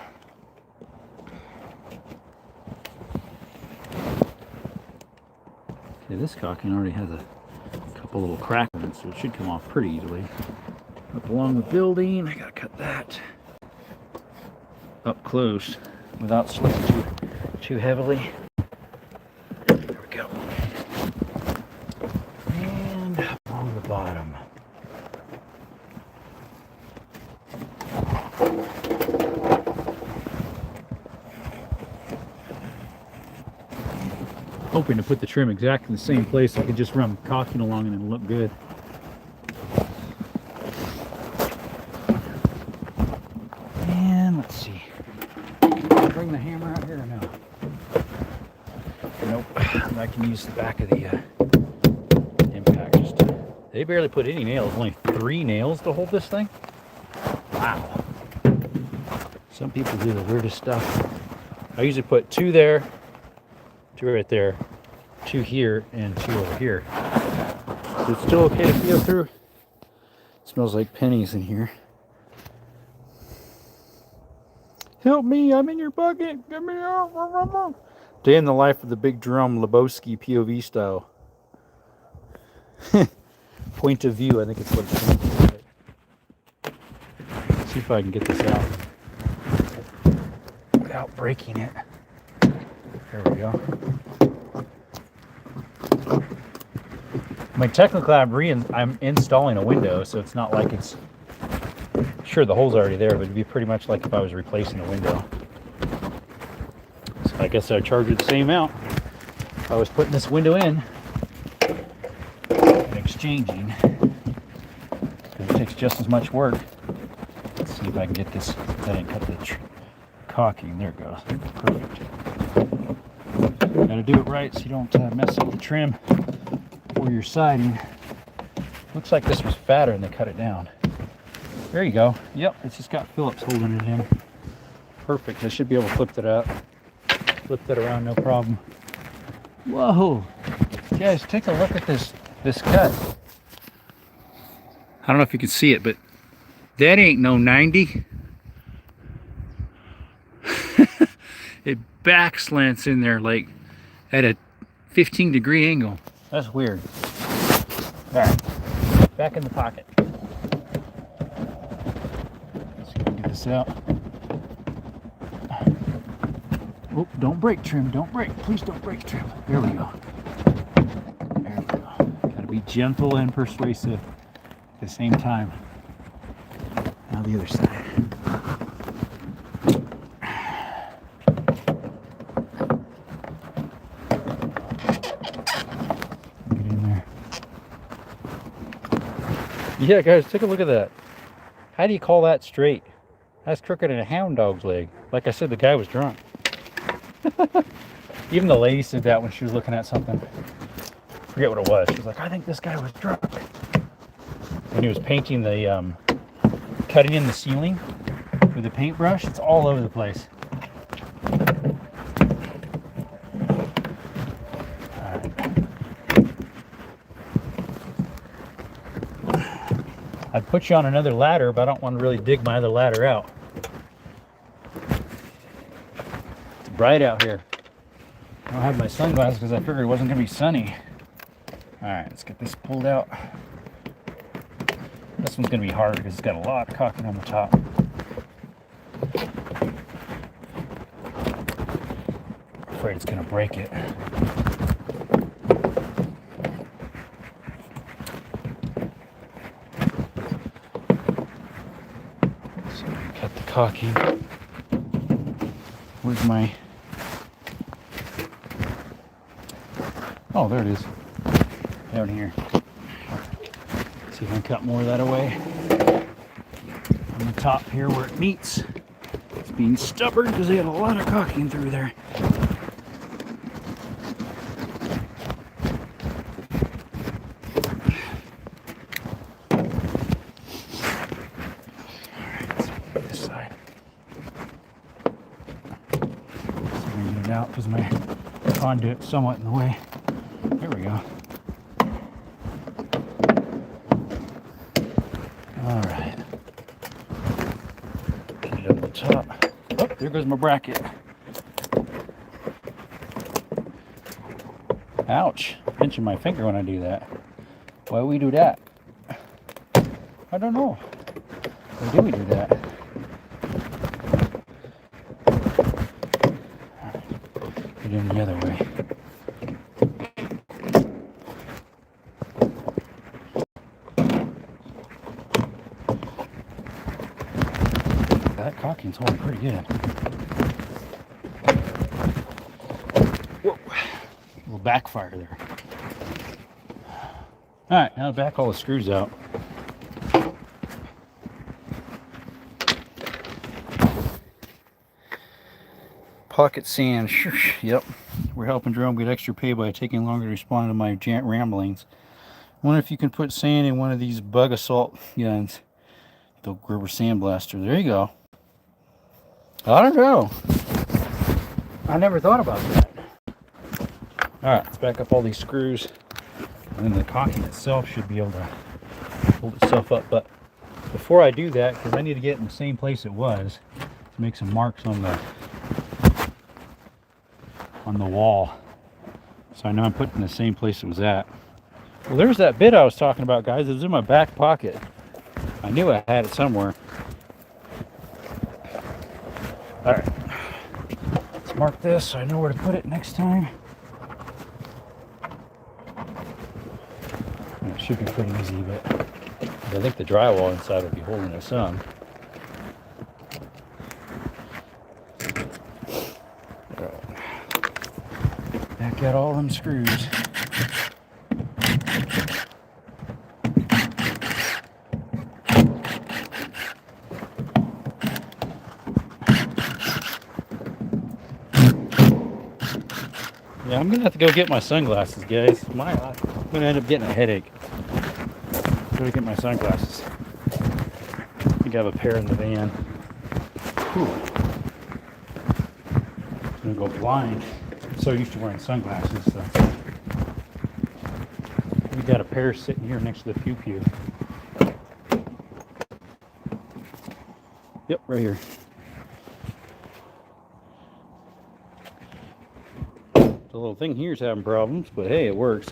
Okay, this caulking already has a couple little cracks in it, so it should come off pretty easily. Up along the building, I gotta cut that up close without slipping too heavily. There we go. And up along the bottom. Hoping to put the trim exactly in the same place so I could just run caulking along and it'll look good. And let's see. Can I bring the hammer out here or no? Nope. I can use the back of the impact. They barely put any nails. Only 3 nails to hold this thing. Wow. Some people do the weirdest stuff. I usually put 2 there, 2 right there, 2 here, and 2 over here. Is it still okay to feel through? It smells like pennies in here. Help me, I'm in your bucket. Get me out. Day in the life of the big drum, Lebowski POV style. Point of view, I think it's what it's called. Let's see if I can get this out without breaking it. There we go. I mean, technically, I'm installing a window, so it's not like it's... Sure, the hole's already there, but it'd be pretty much like if I was replacing a window. So I guess I'd charge it the same amount if I was putting this window in and exchanging. Because it takes just as much work. Let's see if I can get this... I didn't cut the caulking. There it goes. Perfect. Gotta do it right so you don't mess up the trim or your siding. Looks like this was fatter and they cut it down. There you go. Yep, it's just got Phillips holding it in. Perfect. I should be able to flip that out. Flip that around, no problem. Whoa! Guys, take a look at this cut. I don't know if you can see it, but that ain't no 90. It back slants in there like at a 15-degree angle. That's weird. All right, back in the pocket. Let's see if we can get this out. Oh, don't break, trim. Don't break. Please don't break, trim. There we go. There we go. Gotta be gentle and persuasive at the same time. Now the other side. Yeah, guys, take a look at that. How do you call that straight? That's crooked in a hound dog's leg. Like I said, the guy was drunk. Even the lady said that when she was looking at something. Forget what it was. She was like, I think this guy was drunk. When he was painting the, cutting in the ceiling with a paintbrush, it's all over the place. I'd put you on another ladder, but I don't want to really dig my other ladder out. It's bright out here. I don't have my sunglasses because I figured it wasn't going to be sunny. Alright, let's get this pulled out. This one's going to be hard because it's got a lot of caulking on the top. afraid it's gonna break it. So cut the caulking. Where's my... Oh, there it is. Down here. See if I can cut more of that away. On the top here where it meets. It's being stubborn because they had a lot of caulking through there. This side. So I'm going to get it out because my conduit's somewhat in the way. There we go. All right. Get it up the top. Oh, there goes my bracket. Ouch. Pinching my finger when I do that. Why do we do that? I don't know. Why do we do that? All right. Get in the other way. That caulking's holding pretty good. Whoa. A little backfire there. Alright, now back all the screws out. Pocket sand. Yep. We're helping Jerome get extra pay by taking longer to respond to my ramblings. I wonder if you can put sand in one of these bug assault guns. The rubber sandblaster. There you go. I don't know. I never thought about that. Alright, let's back up all these screws. And then the caulking itself should be able to hold itself up. But before I do that, because I need to get it in the same place it was, to make some marks on the wall. So I know I'm putting it in the same place it was at. Well, there's that bit I was talking about, guys. It was in my back pocket. I knew I had it somewhere. Alright. Let's mark this so I know where to put it next time. And it should be pretty easy, but I think the drywall inside will be holding it some. Alright. Back out all them screws. Yeah, I'm gonna have to go get my sunglasses, guys. I'm gonna end up getting a headache. Gotta get my sunglasses. I think I have a pair in the van. Whew. I'm gonna go blind. I'm so used to wearing sunglasses, so. We got a pair sitting here next to the pew. Yep, right here. The little thing here's having problems, but hey, it works.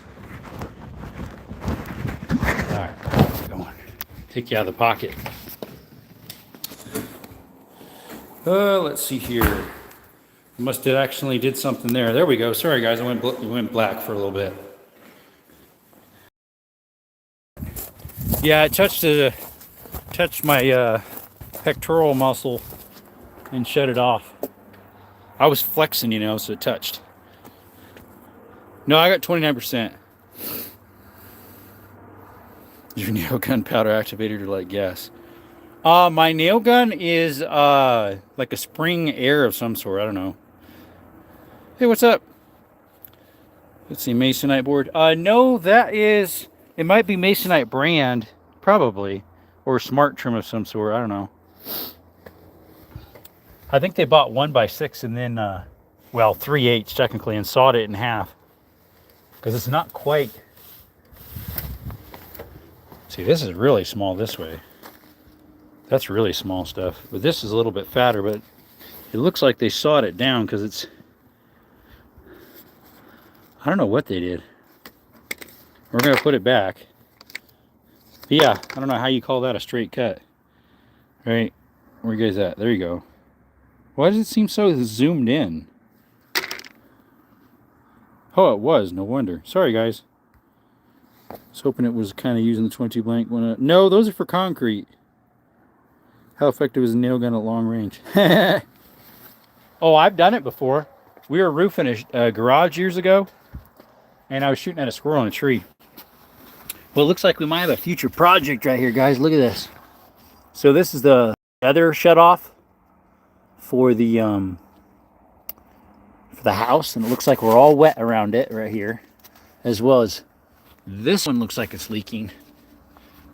Alright, going. Take you out of the pocket. Let's see here. Must have actually did something there. There we go. Sorry guys, I went black for a little bit. Yeah, it touched my pectoral muscle and shut it off. I was flexing, you know, so it touched. No, I got 29%. Your nail gun powder activated or like gas? My nail gun is like a spring air of some sort. I don't know. Hey, what's up? Let's see, Masonite board. No, that is. It might be Masonite brand, probably, or smart trim of some sort. I don't know. I think they bought 1x6 and then, well, 3/8 technically, and sawed it in half. Because it's not quite. See, this is really small this way. That's really small stuff. But this is a little bit fatter, but it looks like they sawed it down because it's. I don't know what they did. We're going to put it back. But yeah, I don't know how you call that a straight cut. Right? Where you guys at? There you go. Why does it seem so zoomed in? Oh, it was. No wonder. Sorry, guys. I was hoping it was kind of using the 22 blank one. No, those are for concrete. How effective is a nail gun at long range? Oh, I've done it before. We were roofing a garage years ago, and I was shooting at a squirrel in a tree. Well, it looks like we might have a future project right here, guys. Look at this. So this is the feather shut off for the house, and it looks like we're all wet around it right here, as well as this one looks like it's leaking.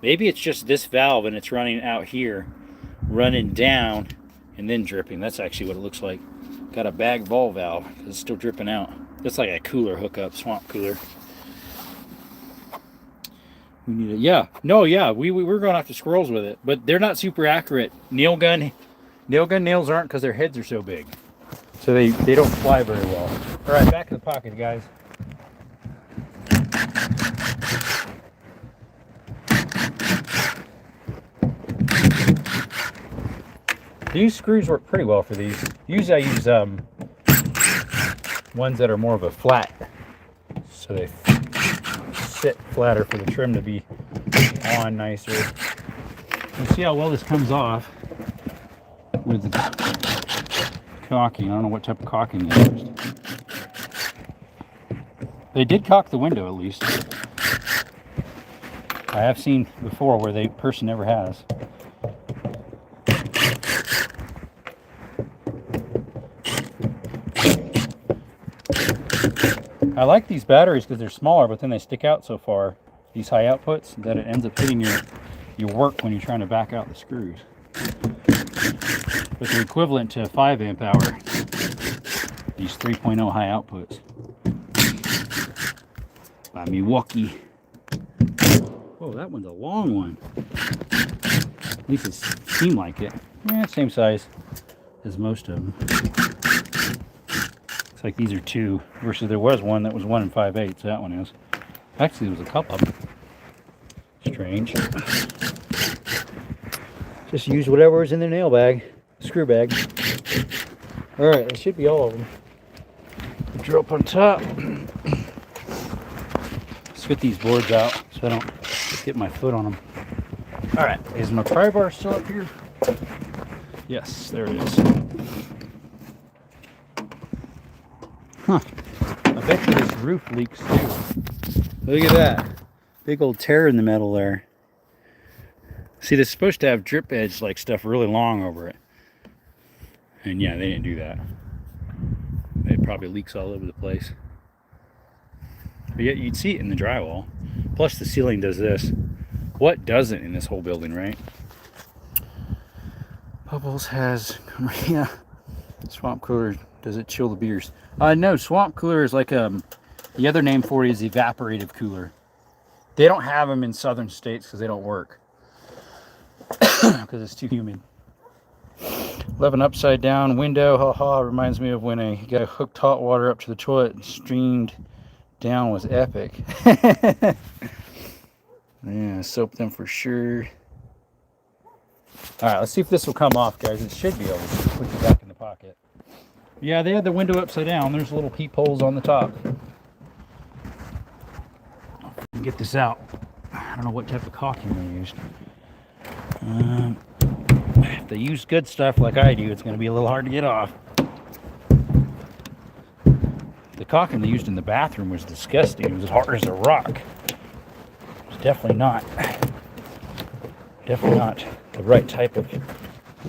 Maybe it's just this valve and it's running out here, running down, and then dripping. That's actually what it looks like. Got a bag ball valve. It's still dripping out. It's like a cooler hookup, swamp cooler. We need it. Yeah. No, yeah. We're going after squirrels with it, but they're not super accurate. Nail gun nails aren't, because their heads are so big. So they don't fly very well. All right, back in the pocket, guys. These screws work pretty well for these. Usually I use ones that are more of a flat, so they sit flatter for the trim to be on nicer. You see how well this comes off with the caulking. I don't know what type of caulking they used. They did caulk the window at least. I have seen before where the person never has. I like these batteries because they're smaller, but then they stick out so far, these high outputs, that it ends up hitting your work when you're trying to back out the screws. But they're equivalent to 5 amp hour, these 3.0 high outputs by Milwaukee. Whoa, that one's a long one. At least it seemed like it. Yeah, same size as most of them. Looks like these are 2 versus there was one that was 1 5/8. So that one is. Actually, there was a couple of them. Strange. Just use whatever was in the nail bag, screw bag. All right, that should be all of them. Drill up on top. Let's get these boards out so I don't get my foot on them. All right, is my pry bar still up here? Yes, there it is. Huh. I bet you this roof leaks too. Look at that. Big old tear in the metal there. See, this is supposed to have drip edge like stuff really long over it. And yeah, they didn't do that. It probably leaks all over the place. But yet you'd see it in the drywall. Plus the ceiling does this. What doesn't in this whole building, right? Bubbles has, yeah. Swamp cooler, does it chill the beers? No, swamp cooler is like the other name for it is evaporative cooler. They don't have them in southern states because they don't work. Because it's too humid. Love an upside down window, haha, reminds me of when I got hooked hot water up to the toilet and streamed down, was epic. Yeah, soap them for sure. Alright, let's see if this will come off, guys. It should be able to put it back in the pocket. Yeah, they had the window upside down. There's little peepholes on the top. Get this out. I don't know what type of caulking they used. If they use good stuff like I do, it's going to be a little hard to get off. The caulking they used in the bathroom was disgusting. It was as hard as a rock. It was definitely not the right type of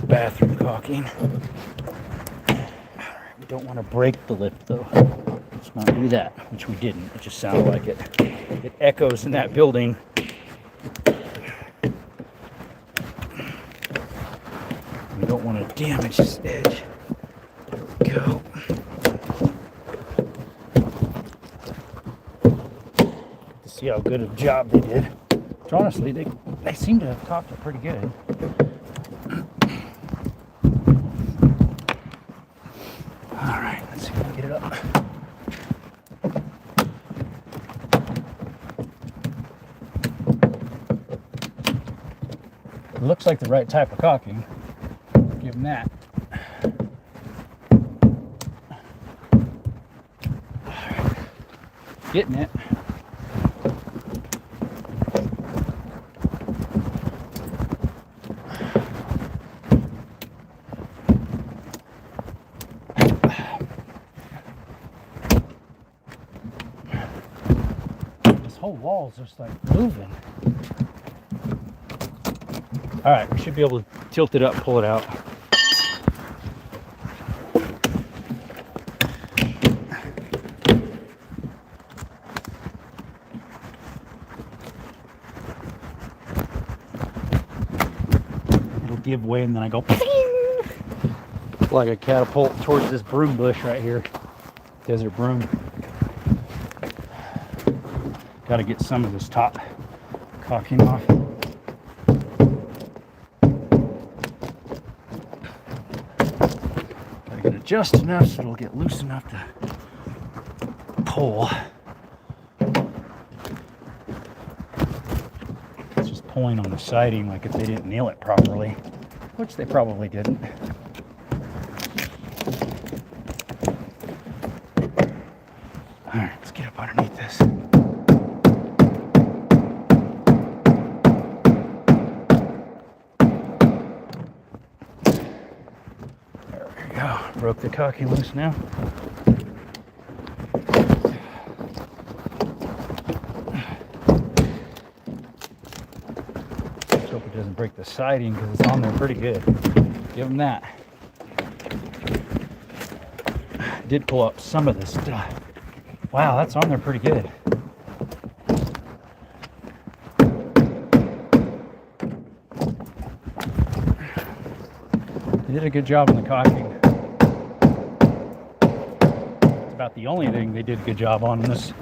bathroom caulking. We don't want to break the lift though. Let's not do that, which we didn't. It just sounded like it. It echoes in that building. We don't want to damage this edge. There we go. To see how good a job they did. Which honestly, they seem to have caulked it pretty good. All right, let's see if we can get it up. It looks like the right type of caulking. Give them that. Getting it. This whole wall is just like moving. All right, we should be able to tilt it up, pull it out. It'll give way and then I go like a catapult towards this broom bush right here. Desert broom. Got to get some of this top caulking off. Got to get it just enough so it'll get loose enough to pull. It's just pulling on the siding like if they didn't nail it properly, which they probably didn't. All right, let's get up underneath this. Broke the caulking loose now. Let's hope it doesn't break the siding because it's on there pretty good. Give them that. Did pull up some of this stuff. Wow, that's on there pretty good. They did a good job on the caulking. About the only thing they did a good job on this.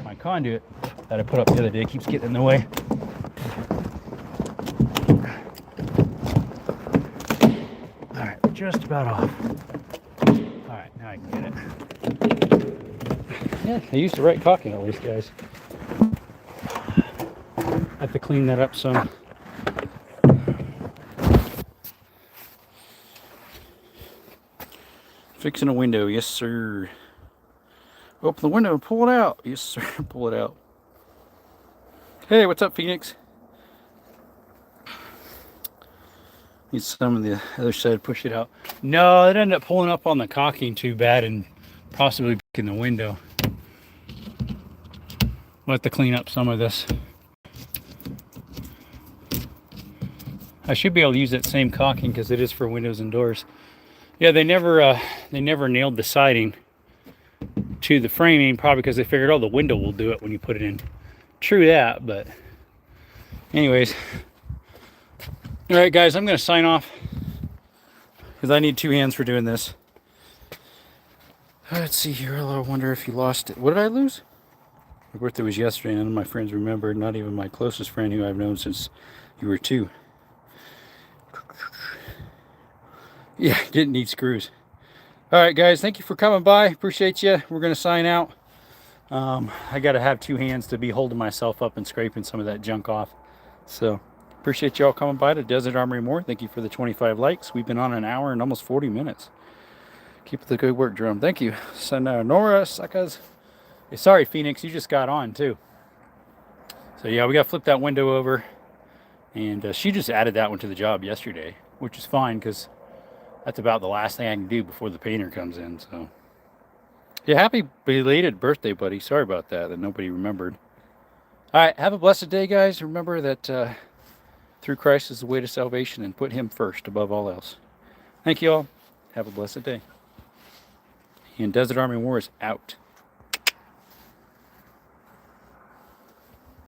My conduit that I put up the other day keeps getting in the way. All right, just about off. All right, now I can get it. Yeah, I used the right caulking at least, guys. Have to clean that up some. Fixing a window, yes sir. Open the window and pull it out. Yes sir, pull it out. Hey, what's up, Phoenix? Need some of the other side, push it out. No, it ended up pulling up on the caulking too bad and possibly breaking the window. We'll have to clean up some of this. I should be able to use that same caulking because it is for windows and doors. Yeah, they never nailed the siding to the framing, probably because they figured, oh, the window will do it when you put it in. True that, but anyways. All right, guys, I'm going to sign off because I need two hands for doing this. Let's see here. I wonder if you lost it. What did I lose? My birthday was yesterday. None of my friends remembered. Not even my closest friend who I've known since you were 2. Yeah, didn't need screws. All right, guys, thank you for coming by. Appreciate you. We're going to sign out. I got to have two hands to be holding myself up and scraping some of that junk off. So appreciate you all coming by to Desert Armory More. Thank you for the 25 likes. We've been on an hour and almost 40 minutes. Keep up the good work, Jerome. Thank you. Nora, suckers. Hey, sorry, Phoenix, you just got on too. So yeah, we got to flip that window over. And she just added that one to the job yesterday, which is fine because that's about the last thing I can do before the painter comes in. So yeah, happy belated birthday, buddy. Sorry about that nobody remembered. All right, have a blessed day, guys. Remember that through Christ is the way to salvation, and put him first above all else. Thank you all. Have a blessed day. And Desert Army War is out.